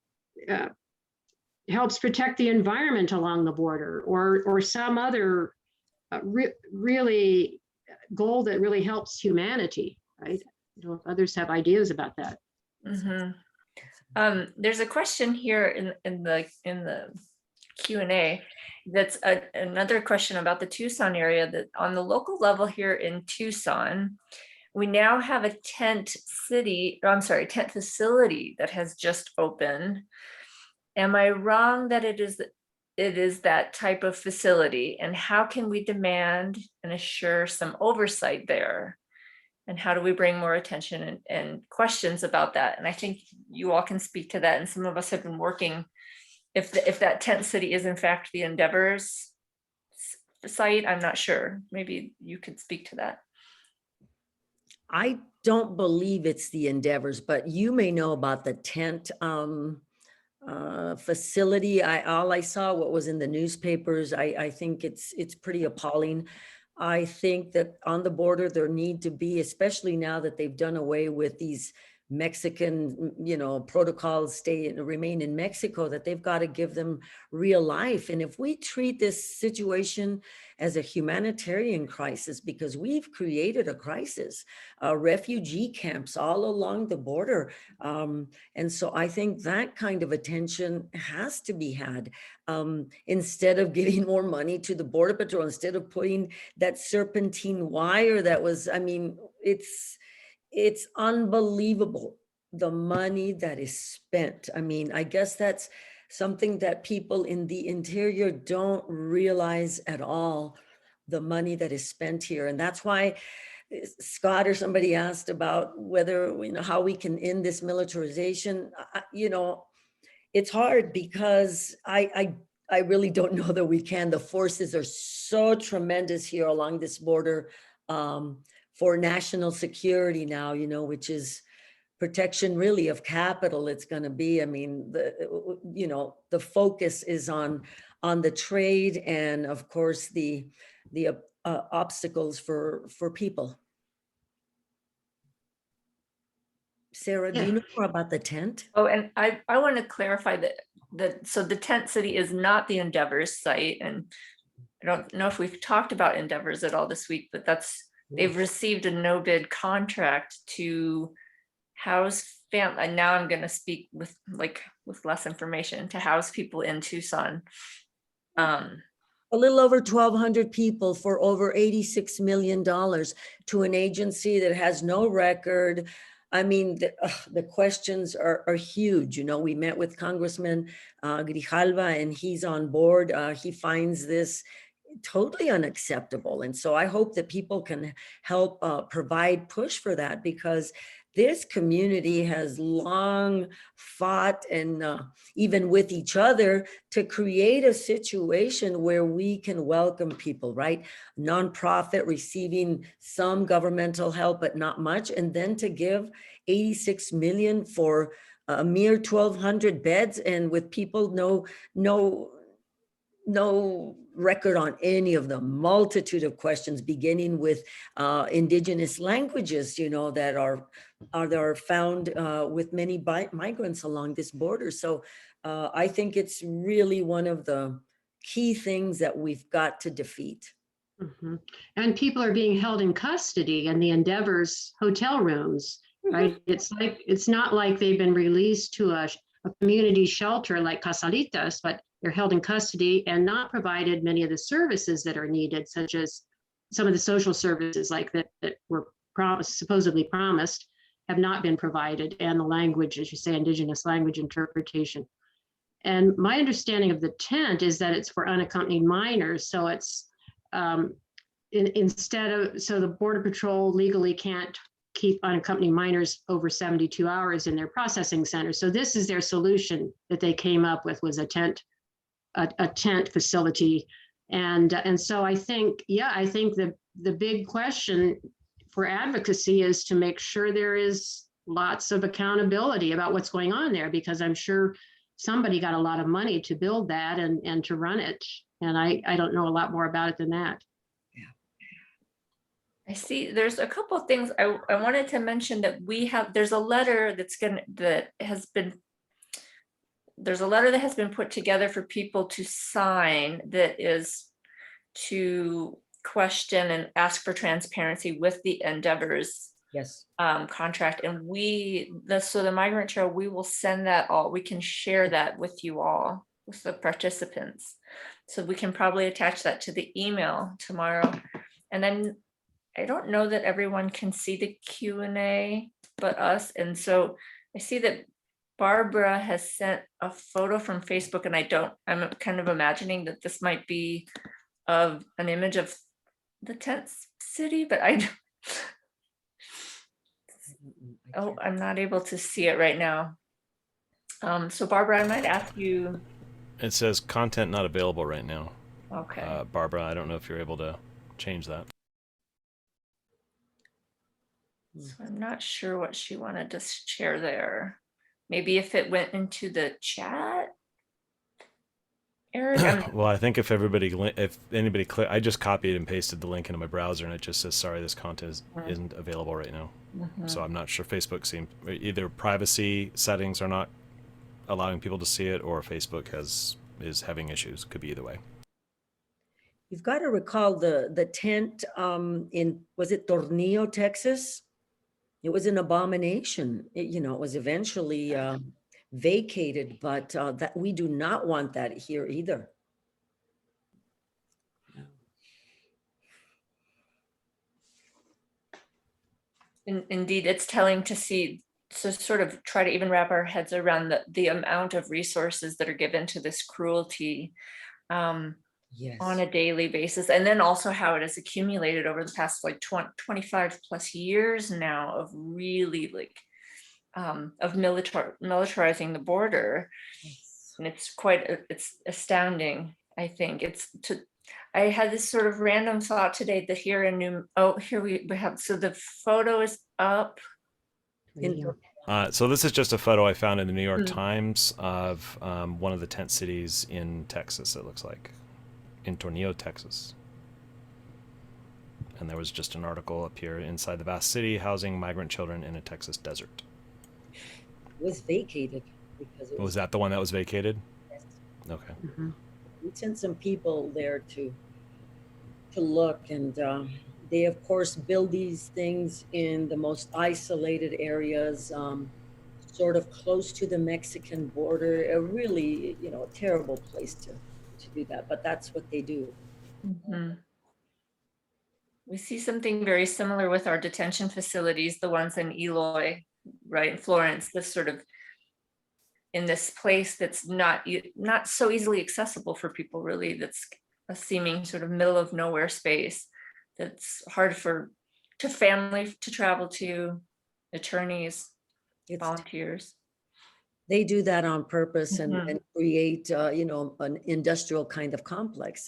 helps protect the environment along the border, or some other really goal that really helps humanity, right? I don't know if others have ideas about that. There's a question here in the Q&A that's another question about the Tucson area, that on the local level here in Tucson, we now have a tent facility that has just opened. Am I wrong that it is that type of facility? And how can we demand and assure some oversight there? And how do we bring more attention and questions about that? And I think you all can speak to that. And some of us have been working, if that tent city is in fact the Endeavor's site? I'm not sure. Maybe you could speak to that. I don't believe it's the Endeavors, but you may know about the tent facility. All I saw what was in the newspapers. I think it's pretty appalling. I think that on the border there need to be, especially now that they've done away with these Mexican, protocols, stay and remain in Mexico, that they've got to give them real life. And if we treat this situation as a humanitarian crisis, because we've created a crisis, refugee camps all along the border. And so I think that kind of attention has to be had. Instead of giving more money to the Border Patrol, instead of putting that serpentine wire that was, it's unbelievable, the money that is spent. I guess that's something that people in the interior don't realize at all, the money that is spent here. And that's why Scott or somebody asked about whether, how we can end this militarization. It's hard because I really don't know that we can. The forces are so tremendous here along this border, for national security now, which is protection really of capital. It's going to be, the focus is on the trade and of course the obstacles for people. Sarah, do you know more about the tent? Oh, and I want to clarify that so the tent city is not the Endeavors site, and I don't know if we've talked about Endeavors at all this week, but they've received a no bid contract to house family. And now I'm going to speak with less information, to house people in Tucson. A little over 1,200 people for over $86 million to an agency that has no record. The questions are huge. We met with Congressman Grijalva, and he's on board. He finds this totally unacceptable. And so I hope that people can help push for that, because this community has long fought and even with each other to create a situation where we can welcome people, right? Nonprofit receiving some governmental help, but not much. And then to give 86 million for a mere 1,200 beds, and with people no record on any of the multitude of questions, beginning with indigenous languages, that are found with many migrants along this border. So I think it's really one of the key things that we've got to defeat. Mm-hmm. And people are being held in custody in the Endeavors hotel rooms, right? It's not like they've been released to a community shelter like Casalitas, but they're held in custody and not provided many of the services that are needed, such as some of the social services like that were supposedly promised, have not been provided, and the language, as you say, indigenous language interpretation. And my understanding of the tent is that it's for unaccompanied minors. So it's so the Border Patrol legally can't keep unaccompanied minors over 72 hours in their processing center. So this is their solution that they came up with, was a tent facility. And so I think the big question for advocacy is to make sure there is lots of accountability about what's going on there, because I'm sure somebody got a lot of money to build that and to run it. And I don't know a lot more about it than that. I see there's a couple of things I wanted to mention that there's a letter that has been put together for people to sign, that is to question and ask for transparency with the Endeavors contract. And the Migrant Trail, we will send that we can share that with you all, with the participants. So we can probably attach that to the email tomorrow. And then I don't know that everyone can see the Q&A but us. And so I see that Barbara has sent a photo from Facebook, and I'm kind of imagining that this might be of an image of the tent city, but I'm not able to see it right now. So Barbara, I might ask you. It says content not available right now. Okay. Barbara, I don't know if you're able to change that. So I'm not sure what she wanted to share there. Maybe if it went into the chat, Eric. Well, I think if anybody click, I just copied and pasted the link into my browser, and it just says, "Sorry, this content isn't available right now." So I'm not sure. Facebook seems either privacy settings are not allowing people to see it, or Facebook is having issues. Could be either way. You've got to recall the tent in, was it Tornillo, Texas? It was an abomination. It was eventually vacated, but that we do not want that here either. Indeed, it's telling to see, so sort of try to even wrap our heads around the amount of resources that are given to this cruelty Yes. on a daily basis. And then also how it has accumulated over the past like 25 plus years now of really like of militarizing the border. Yes. And it's astounding. I think I had this sort of random thought today that here in here we have, so the photo is up. So this is just a photo I found in the New York Times of one of the tent cities in Texas, it looks like, in Tornillo, Texas. And there was just an article up here: inside the vast city, housing migrant children in a Texas desert. It was vacated because Was that the one that was vacated? Yes. Okay. We sent some people there to look, and they of course build these things in the most isolated areas, sort of close to the Mexican border. A really, a terrible place to do that, but that's what they do. We see something very similar with our detention facilities, the ones in Eloy, right, in Florence, this sort of in this place that's not so easily accessible for people, really. That's a seeming sort of middle of nowhere space that's hard for family to travel to, attorneys, volunteers. They do that on purpose and create, an industrial kind of complex.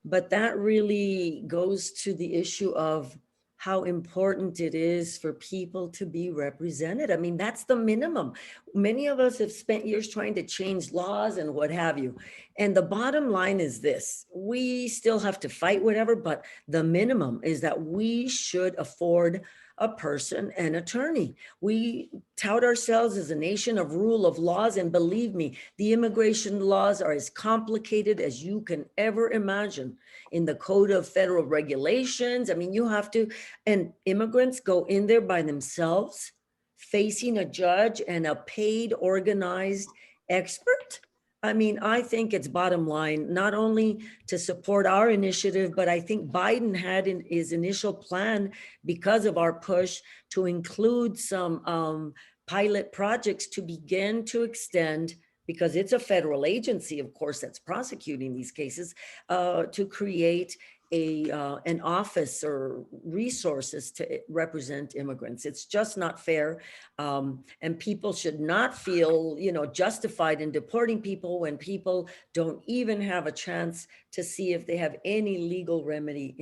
But that really goes to the issue of how important it is for people to be represented. I mean, that's the minimum. Many of us have spent years trying to change laws and what have you. And the bottom line is this: we still have to fight whatever, but the minimum is that we should afford a person an attorney. We tout ourselves as a nation of rule of laws, and believe me, the immigration laws are as complicated as you can ever imagine. In the Code of Federal Regulations, I mean, you have to, and immigrants go in there by themselves, facing a judge and a paid, organized expert. I mean, I think it's bottom line, not only to support our initiative, but I think Biden had in his initial plan, because of our push, to include some pilot projects to begin to extend, because it's a federal agency, of course, that's prosecuting these cases, to create an office or resources to represent immigrants. It's just not fair. And people should not feel, justified in deporting people when people don't even have a chance to see if they have any legal remedy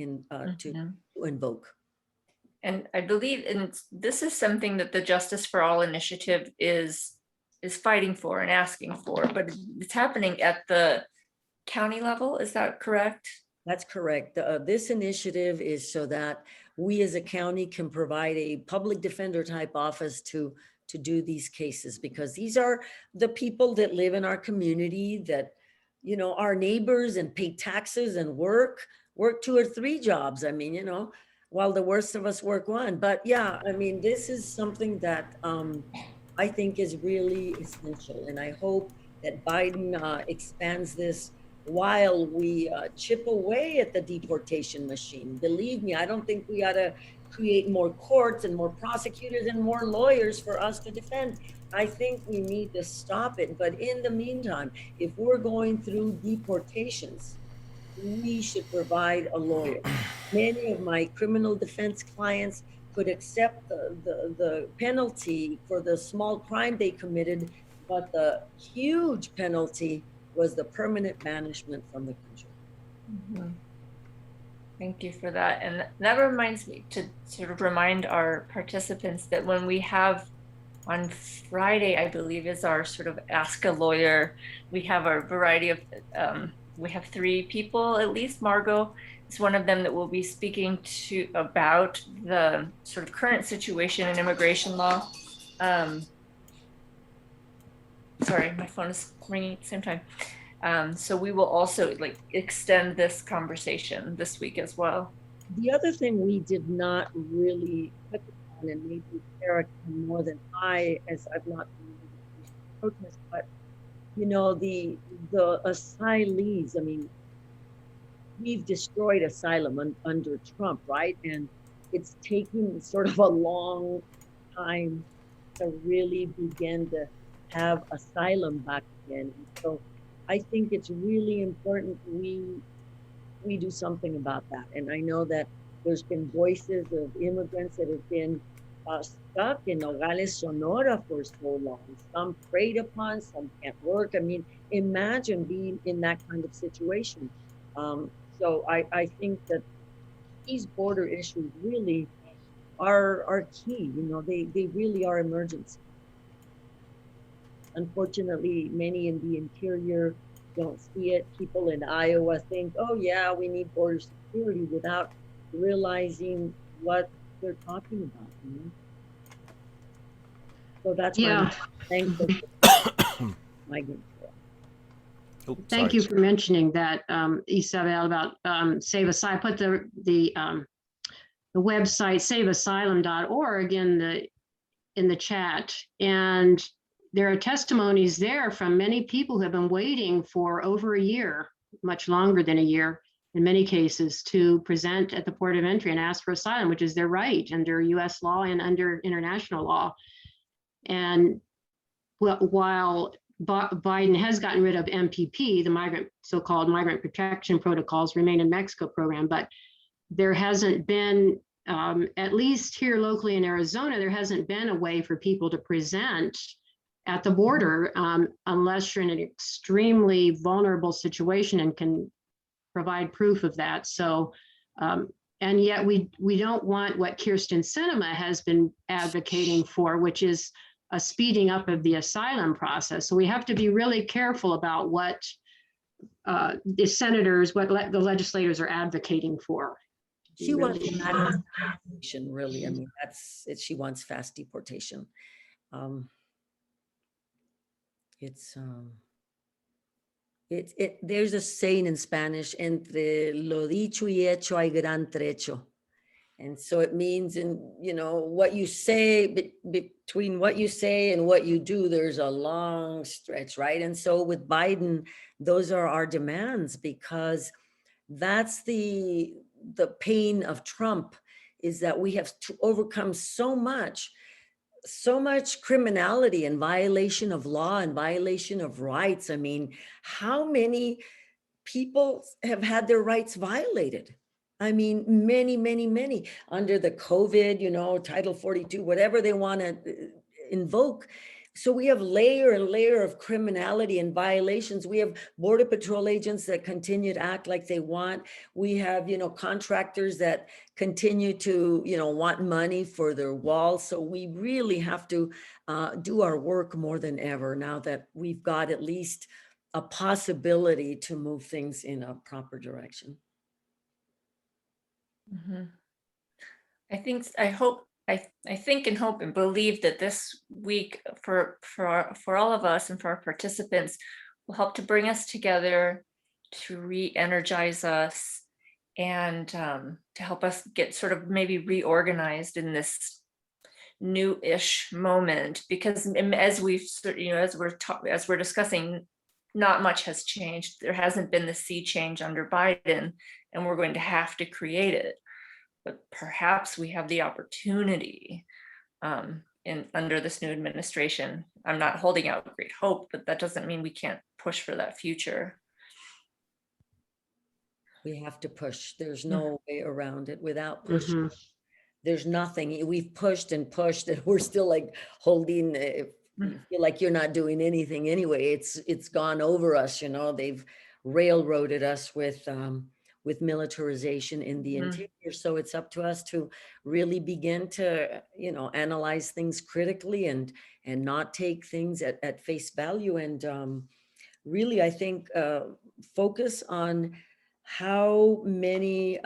to invoke. And I believe, and this is something that the Justice for All initiative is fighting for and asking for, but it's happening at the county level. Is that correct? That's correct. This initiative is so that we as a county can provide a public defender type office to do these cases, because these are the people that live in our community that, our neighbors, and pay taxes and work 2 or 3 jobs. I mean, while the worst of us work one. But yeah, I mean, this is something that I think is really essential. And I hope that Biden expands this while we chip away at the deportation machine. Believe me, I don't think we ought to create more courts and more prosecutors and more lawyers for us to defend. I think we need to stop it. But in the meantime, if we're going through deportations, we should provide a lawyer. Many of my criminal defense clients could accept the penalty for the small crime they committed, but the huge penalty was the permanent banishment from the country. Mhm. Thank you for that. And that reminds me to sort of remind our participants that when we have on Friday, I believe is our sort of Ask a Lawyer, we have a variety of, we have 3 people, at least Margot is one of them that will be speaking to about the sort of current situation in immigration law. Sorry, my phone is ringing at the same time. So we will also like extend this conversation this week as well. The other thing we did not really touch upon, and maybe Sarah can more than I, as I've not been able to protest, but you know, the asylees, I mean, we've destroyed asylum under Trump, right? And it's taking sort of a long time to really begin to have asylum back again. And so I think it's really important we do something about that. And I know that there's been voices of immigrants that have been stuck in Nogales, Sonora for so long. Some preyed upon, some can't work. I mean, imagine being in that kind of situation. So I think that these border issues really are key. You know, they really are emergency. Unfortunately, many in the interior don't see it. People in Iowa think, oh yeah, we need border security without realizing what they're talking about. You know? So that's why Yeah. I'm thankful for Migrant. Oh, Thank sorry. you for mentioning that, Isabel, about Save Asylum. I put the website saveasylum.org in the chat, and there are testimonies there from many people who have been waiting for over a year, much longer than a year in many cases, to present at the port of entry and ask for asylum, which is their right under US law and under international law. And while Biden has gotten rid of MPP, the so-called migrant protection protocols remain in Mexico program, but there hasn't been, at least here locally in Arizona, there hasn't been a way for people to present at the border unless you're in an extremely vulnerable situation and can provide proof of that. So, and yet we don't want what Kirsten Sinema has been advocating for, which is a speeding up of the asylum process. So we have to be really careful about what the senators, what the legislators are advocating for. She wants deportation, really. I mean, that's it. She wants fast deportation. There's a saying in Spanish, entre lo dicho y hecho hay gran trecho. And so it means you know, what you say, between what you say and what you do, there's a long stretch, right? And so with Biden, those are our demands, because that's the pain of Trump, is that we have to overcome so much criminality and violation of law and violation of rights. I mean, how many people have had their rights violated? I mean, many, many, many under the COVID, you know, Title 42, whatever they want to invoke. So we have layer and layer of criminality and violations. We have Border Patrol agents that continue to act like they want. We have, you know, contractors that continue to, you know, want money for their walls. So we really have to do our work more than ever now that we've got at least a possibility to move things in a proper direction. Mm-hmm. I think and hope and believe that this week for all of us and for our participants will help to bring us together, to re-energize us, and to help us get sort of maybe reorganized in this new-ish moment. Because as we've, you know, as we're discussing, not much has changed. There hasn't been the sea change under Biden, and we're going to have to create it. But perhaps we have the opportunity under this new administration. I'm not holding out great hope, but that doesn't mean we can't push for that future. We have to push. There's no way around it. Without pushing, there's nothing. We've pushed and pushed, and we're still like holding. You feel like you're not doing anything anyway. It's gone over us. You know, they've railroaded us with with militarization in the Mhm. interior. So it's up to us to really begin to, analyze things critically and not take things at face value. And really, I think focus on how many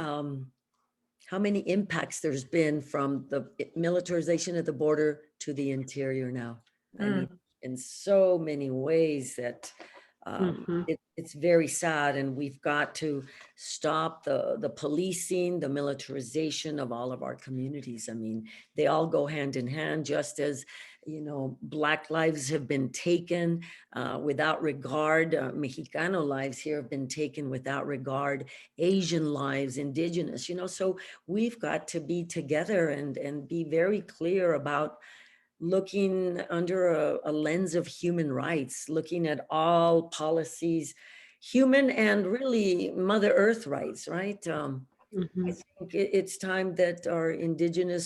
impacts there's been from the militarization of the border to the interior now. I mean, in so many ways that Mhm. it's very sad, and we've got to stop the policing, the militarization of all of our communities. I mean, they all go hand in hand, just as, Black lives have been taken without regard. Mexicano lives here have been taken without regard. Asian lives, indigenous, so we've got to be together and be very clear about looking under a lens of human rights, looking at all policies, human and really Mother Earth rights, right? I Mhm. think it's time that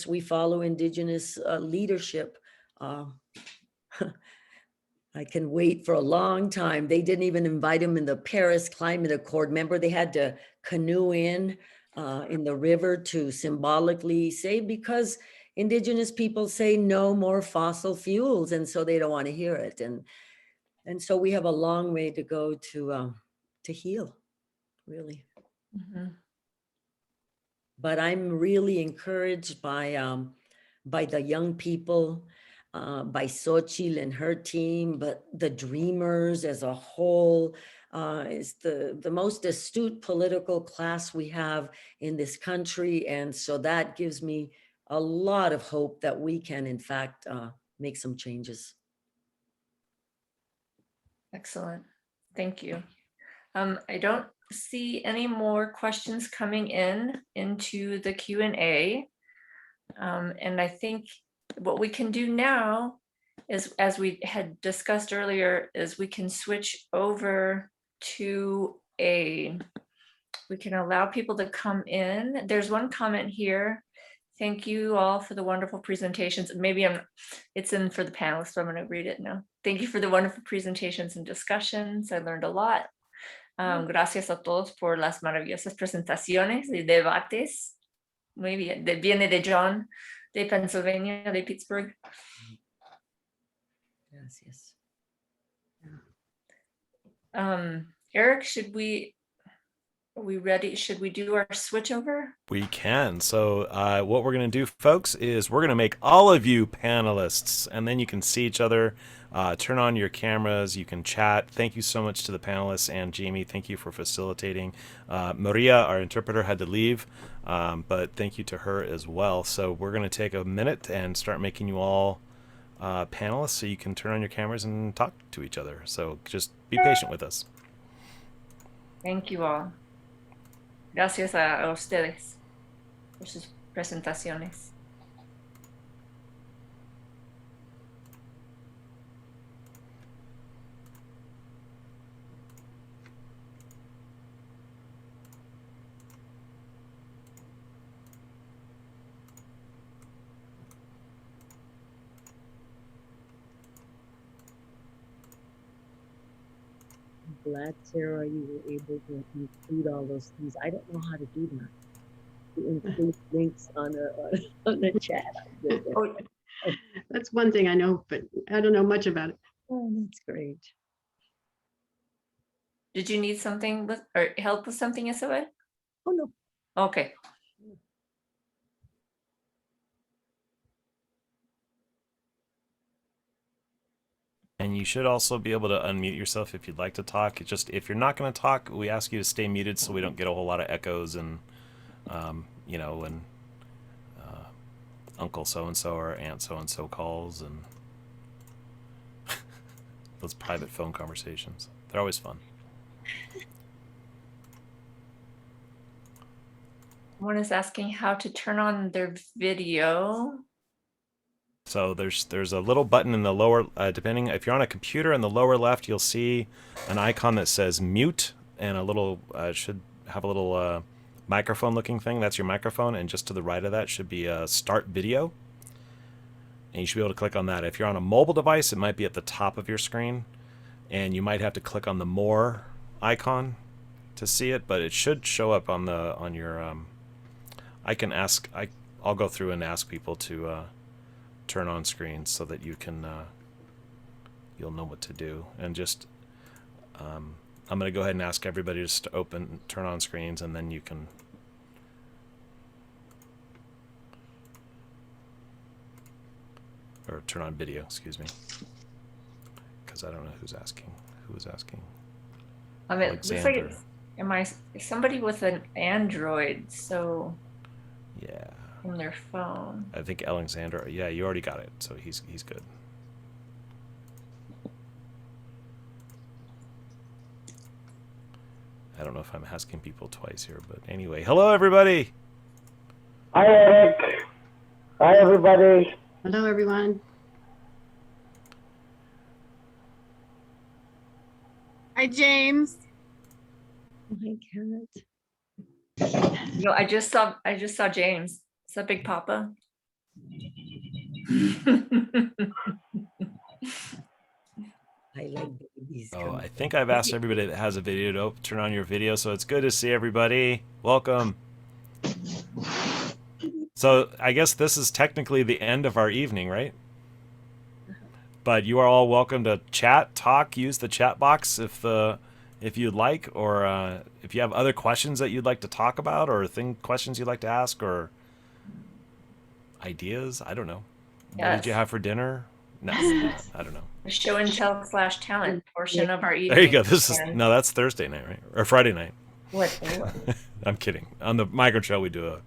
we follow indigenous leadership. Uh, I can wait for a long time. They didn't even invite him in the Paris Climate Accord. Remember, they had to canoe in the river to symbolically say, because indigenous people say no more fossil fuels, and so they don't want to hear it. And so we have a long way to go to heal, really. Mhm. But I'm really encouraged by the young people, by Xochitl and her team, but the Dreamers as a whole is the most astute political class we have in this country. And so that gives me a lot of hope that we can, in fact, make some changes. Excellent. Thank you. I don't see any more questions coming into the Q&A. And I think what we can do now is, as we had discussed earlier, is we can switch over to we can allow people to come in. There's one comment here. Thank you all for the wonderful presentations. Maybe it's in for the panelists, so I'm going to read it now. Thank you for the wonderful presentations and discussions. I learned a lot. Gracias a todos por las maravillosas presentaciones y debates. Muy bien. Viene de John, de Pennsylvania, de Pittsburgh. Gracias. Eric, are we ready? Should we do our switch over? We can. So what we're going to do, folks, is we're going to make all of you panelists, and then you can see each other. Turn on your cameras. You can chat. Thank you so much to the panelists. And Jamie, thank you for facilitating. Maria, our interpreter, had to leave, but thank you to her as well. So we're going to take a minute and start making you all panelists so you can turn on your cameras and talk to each other. So just be patient with us. Thank you all. Gracias a ustedes por sus presentaciones. I'm glad, Sarah, you were able to include all those things. I don't know how to do that. To include links on the chat. Oh, That's one thing I know, but I don't know much about it. Oh, that's great. did you need something with or help with something, Isabel? Oh, no. Okay. And you should also be able to unmute yourself if you'd like to talk. It's just if you're not going to talk, we ask you to stay muted so we don't get a whole lot of echoes and, and Uncle so-and-so or Aunt so-and-so calls and those private phone conversations. They're always fun. One is asking how to turn on their video. So there's a little button in the lower, depending if you're on a computer in the lower left, you'll see an icon that says mute and a little should have a little microphone looking thing. That's your microphone, and just to the right of that should be a start video. And you should be able to click on that. If you're on a mobile device, it might be at the top of your screen, and you might have to click on the more icon to see it, but it should show up on your. I can ask. I'll go through and ask people to turn on screens so that you can. You'll know what to do, and just. I'm going to go ahead and ask everybody just to turn on screens, and then you can. Or turn on video, excuse me. Because I don't know who's asking. Who was asking? I mean, it looks like it's somebody with an Android, so Yeah. from their phone. I think Alexander. Yeah, you already got it, so he's good. I don't know if I'm asking people twice here, but anyway, hello everybody. Hi, Eric. Hi, everybody. Hello, everyone. Hi, James. My cat. No, I just saw James. Is that Big Papa? I like babies. Oh, coming. I think I've asked everybody that has a video to turn on your video, so it's good to see everybody. Welcome. So I guess this is technically the end of our evening, right? But you are all welcome to chat, talk, use the chat box if you'd like, or if you have other questions that you'd like to talk about, or questions you'd like to ask, or ideas. I don't know. What did you have for dinner? No, I don't know. The show and tell / talent portion of our evening. There you go. That's Thursday night, right? Or Friday night. What? I'm kidding. On the Migrant show, we do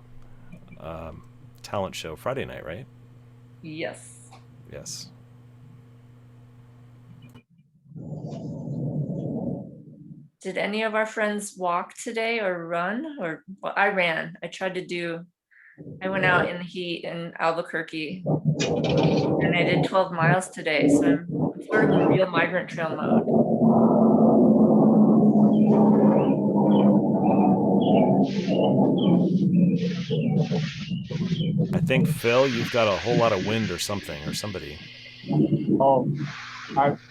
a talent show Friday night, right? Yes. Yes. Did any of our friends walk today or run? Or well, I ran. I went out in the heat in Albuquerque and I did 12 miles today. So I'm sort of in real Migrant Trail mode. I think, Phil, you've got a whole lot of wind or something, or somebody. Oh,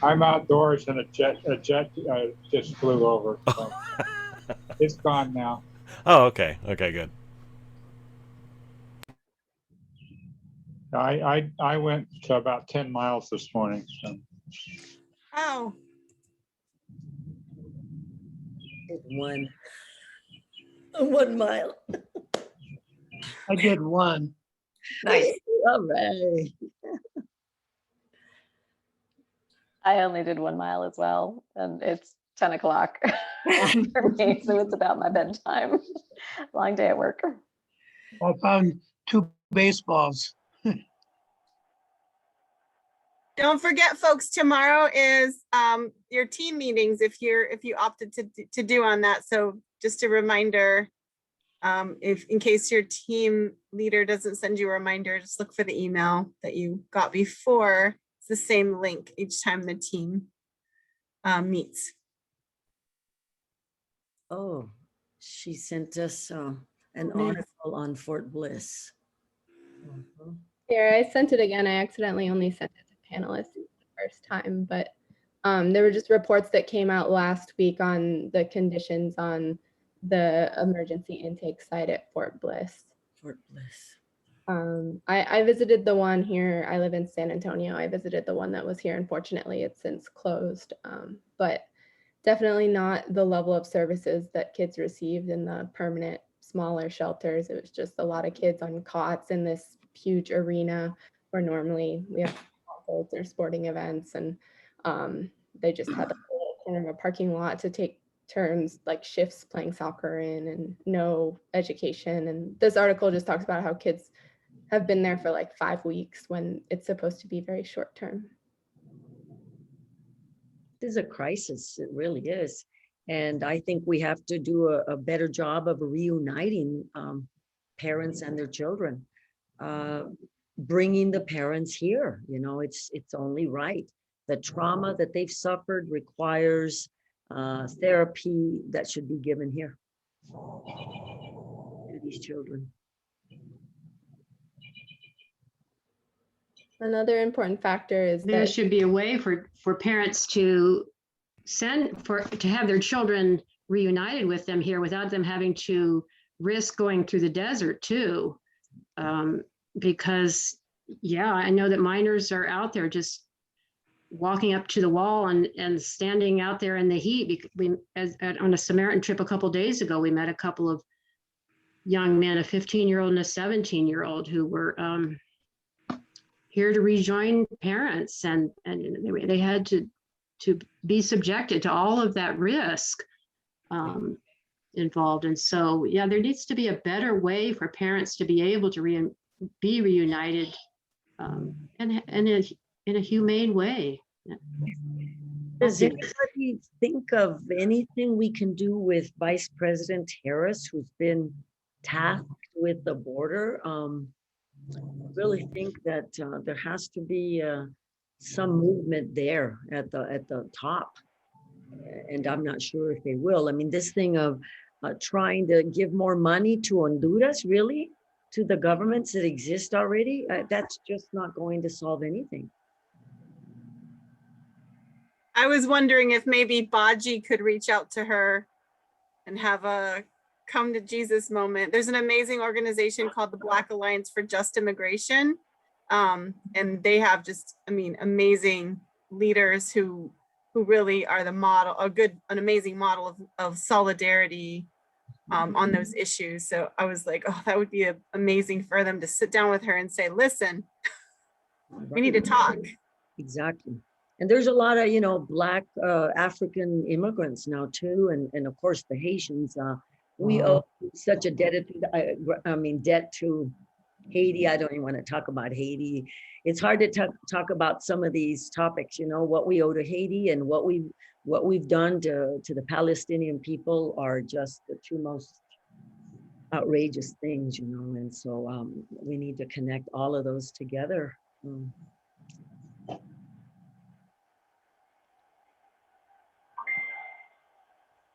I'm outdoors and a jet just flew over. So it's gone now. Oh, okay. Okay, good. I went to about 10 miles this morning. So. Oh, Did 1 mile. I did one. Nice. All right. I only did 1 mile as well, and it's 10 o'clock for me, so it's about my bedtime. Long day at work. I found 2 baseballs. don't forget, folks, tomorrow is your team meetings if you opted to do on that. So just a reminder, if in case your team leader doesn't send you a reminder, just look for the email that you got before. It's the same link each time the team meets. Oh, she sent us an article on Fort Bliss. Mhm. Here, I sent it again. I accidentally only sent it to panelists the first time, but there were just reports that came out last week on the conditions on the emergency intake site at Fort Bliss. Fort Bliss. I visited the one here. I live in San Antonio. I visited the one that was here. Unfortunately, it's since closed, but definitely not the level of services that kids received in the permanent smaller shelters. It was just a lot of kids on cots in this huge arena where normally we have concerts or sporting events, and they just had a little corner of a parking lot to take turns, like shifts playing soccer in, and no education. And this article just talks about how kids have been there for like 5 weeks when it's supposed to be very short term. This is a crisis. It really is. And I think we have to do a better job of reuniting parents and their children, bringing the parents here. You know, it's only right. The trauma that they've suffered requires therapy that should be given here to these children. Another important factor is There that should be a way for parents to have their children reunited with them here without them having to risk going through the desert too. Because yeah, I know that minors are out there just walking up to the wall and standing out there in the heat. On a Samaritan trip a couple of days ago, we met a couple of young men, a 15-year-old and a 17-year-old, who were here to rejoin parents, and they had to be subjected to all of that risk involved. And so, yeah, there needs to be a better way for parents to be able to be reunited in a humane way. Does anybody think of anything we can do with Vice President Harris, who's been tasked with the border? I really think that there has to be some movement there at the top, and I'm not sure if they will. I mean, this thing of trying to give more money to Honduras, really, to the governments that exist already, that's just not going to solve anything. I was wondering if maybe Baji could reach out to her and have a come to Jesus moment. There's an amazing organization called the Black Alliance for Just Immigration. And they have just, I mean, amazing leaders who really are the model, an amazing model of solidarity on those issues. So I was like, oh, that would be amazing for them to sit down with her and say, listen, we need to talk. Exactly. And there's a lot of, you know, Black African immigrants now too. And of course the Haitians, we owe such a debt to Haiti. I don't even want to talk about Haiti. It's hard to talk about some of these topics, you know, what we owe to Haiti and what we've done to the Palestinian people are just the two most outrageous things, you know. And so we need to connect all of those together.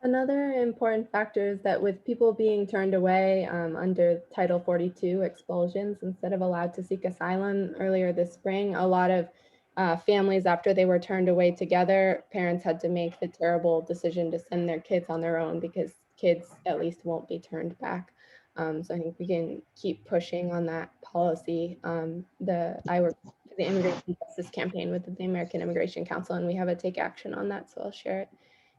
Another important factor is that with people being turned away under Title 42 expulsions instead of allowed to seek asylum earlier this spring, a lot of families, after they were turned away together, parents had to make the terrible decision to send their kids on their own because kids at least won't be turned back. So I think we can keep pushing on that policy. I work for the Immigration Justice Campaign with the American Immigration Council, and we have a take action on that, so I'll share it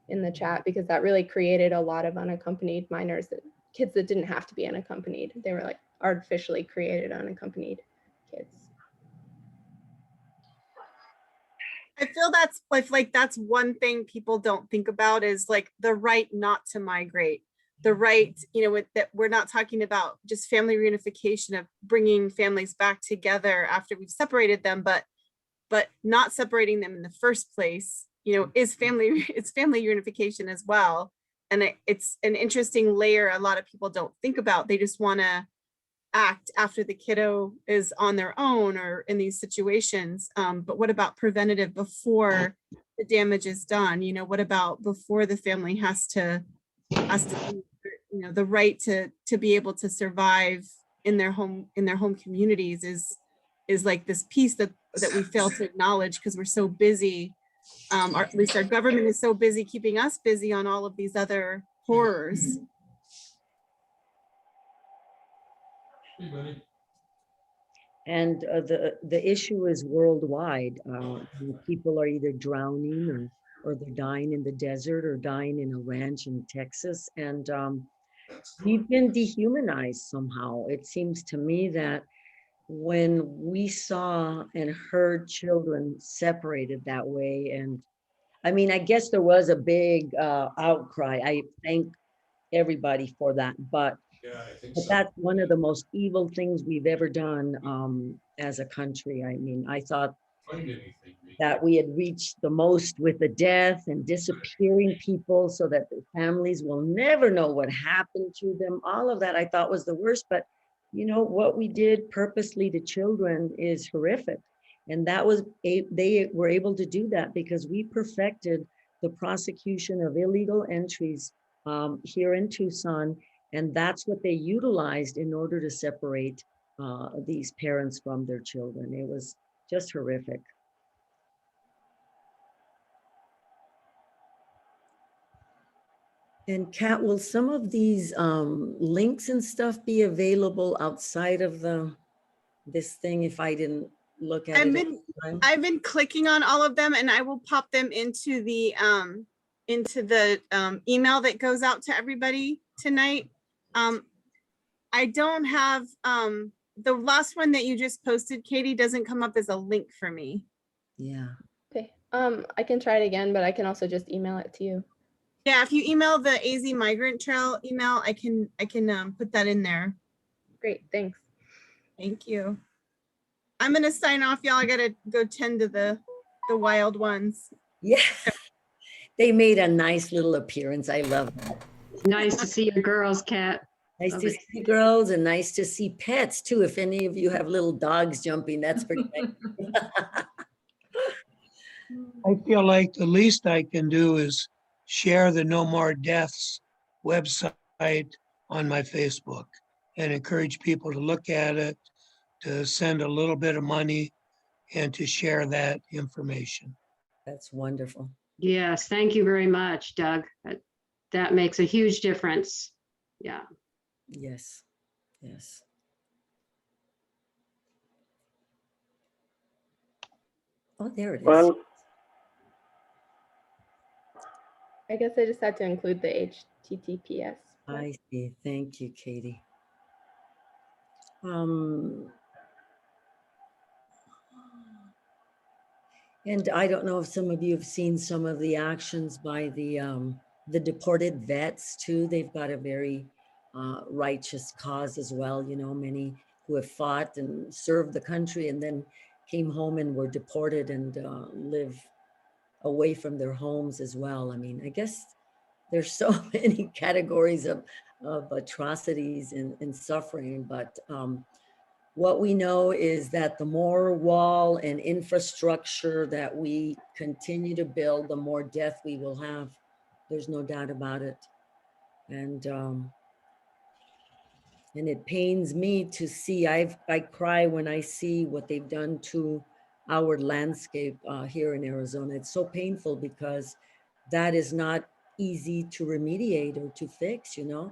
in the chat, because that really created a lot of unaccompanied minors, kids that didn't have to be unaccompanied. They were like artificially created unaccompanied kids. I feel that's like that's one thing people don't think about is like the right not to migrate, the right, you know, that we're not talking about just family reunification of bringing families back together after we've separated them, but not separating them in the first place, you know, it's family reunification as well. And it's an interesting layer a lot of people don't think about. They just want to act after the kiddo is on their own or in these situations. But what about preventative before the damage is done? You know, what about before the family has to, you know, the right to be able to survive in their home communities is like this piece that we fail to acknowledge because we're so busy. Or at least our government is so busy keeping us busy on all of these other horrors. And the issue is worldwide. People are either drowning or they're dying in the desert or dying in a ranch in Texas. And we've been dehumanized somehow. It seems to me that when we saw and heard children separated that way, and I mean, I guess there was a big outcry. I thank everybody for that, but that's one of the most evil things we've ever done as a country. I mean, I thought that we had reached the most with the death and disappearing people so that the families will never know what happened to them. All of that I thought was the worst, but you know, what we did purposely to children is horrific. And that was, they were able to do that because we perfected the prosecution of illegal entries here in Tucson. And that's what they utilized in order to separate these parents from their children. It was just horrific. And Kat, will some of these links and stuff be available outside of this thing if I didn't look at I've it at been the time? I've been clicking on all of them, and I will pop them into the email that goes out to everybody tonight. I don't have the last one that you just posted, Katie, doesn't come up as a link for me. Yeah. Okay. I can try it again, but I can also just email it to you. Yeah, if you email the AZ Migrant Trail email, I can put that in there. Great, thanks. Thank you. I'm gonna sign off, y'all. I gotta go tend to the wild ones. Yeah. They made a nice little appearance. I love that. Nice to see your girls, Kat. Nice Love to it. see girls and nice to see pets too. If any of you have little dogs jumping, that's pretty nice. I feel like the least I can do is share the No More Deaths website on my Facebook and encourage people to look at it, to send a little bit of money, and to share that information. That's wonderful. Yes, thank you very much, Doug. That makes a huge difference. Yeah. Yes. Yes. Oh, there it is. Well, I guess I just had to include the HTTPS. I see. Thank you, Katie. And I don't know if some of you have seen some of the actions by the deported vets too. They've got a very righteous cause as well. You know, many who have fought and served the country and then came home and were deported and live away from their homes as well. I mean, I guess there's so many categories of atrocities and suffering, but what we know is that the more wall and infrastructure that we continue to build, the more death we will have. There's no doubt about it. And it pains me to see, I cry when I see what they've done to our landscape here in Arizona. It's so painful because that is not easy to remediate or to fix, you know?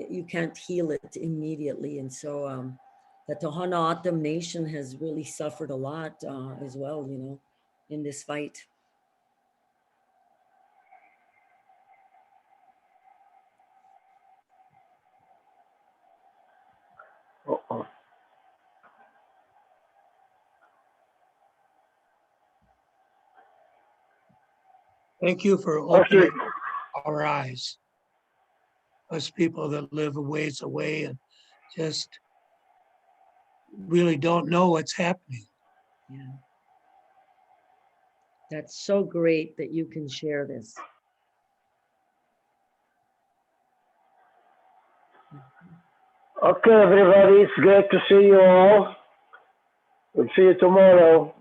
You can't heal it immediately. And so the Tohono O'odham Nation has really suffered a lot as well, you know, in this fight. uh-oh. Thank you for opening our eyes. Us people that live a ways away and just really don't know what's happening. Yeah. That's so great that you can share this. Okay, everybody, it's great to see you all. We'll see you tomorrow.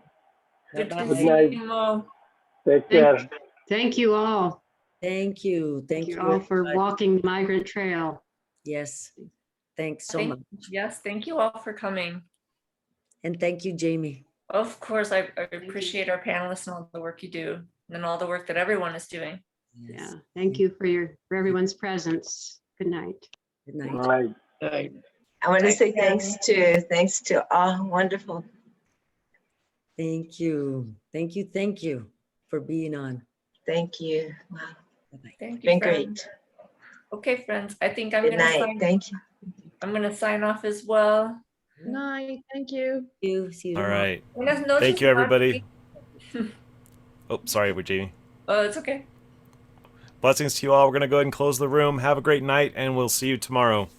Good to Bye-bye. see night. you, Mo. Take care. Thank you all. Thank you. Thank you all for everybody. walking the Migrant Trail. Yes. Thanks so much. Yes, thank you all for coming. And thank you, Jamie. Of course, I appreciate our panelists and all the work you do and all the work that everyone is doing. Yes. Yeah. Thank you for everyone's presence. Good night. Good night. Right. I want to say Thanks, thanks to all. Wonderful. Thank you. Thank you. Thank you for being on. Thank you. Wow. Bye-bye. Thank you, Been friends. great. Okay, friends, I think I'm Good gonna night. sign. Thank you. I'm gonna sign off as well. Night, thank you. See you. See you All tomorrow. right. Buenas noches, Thank you, everybody. Marty. Oh, sorry, we're Jamie. It's okay. Blessings to you all. We're going to go ahead and close the room. Have a great night, and we'll see you tomorrow.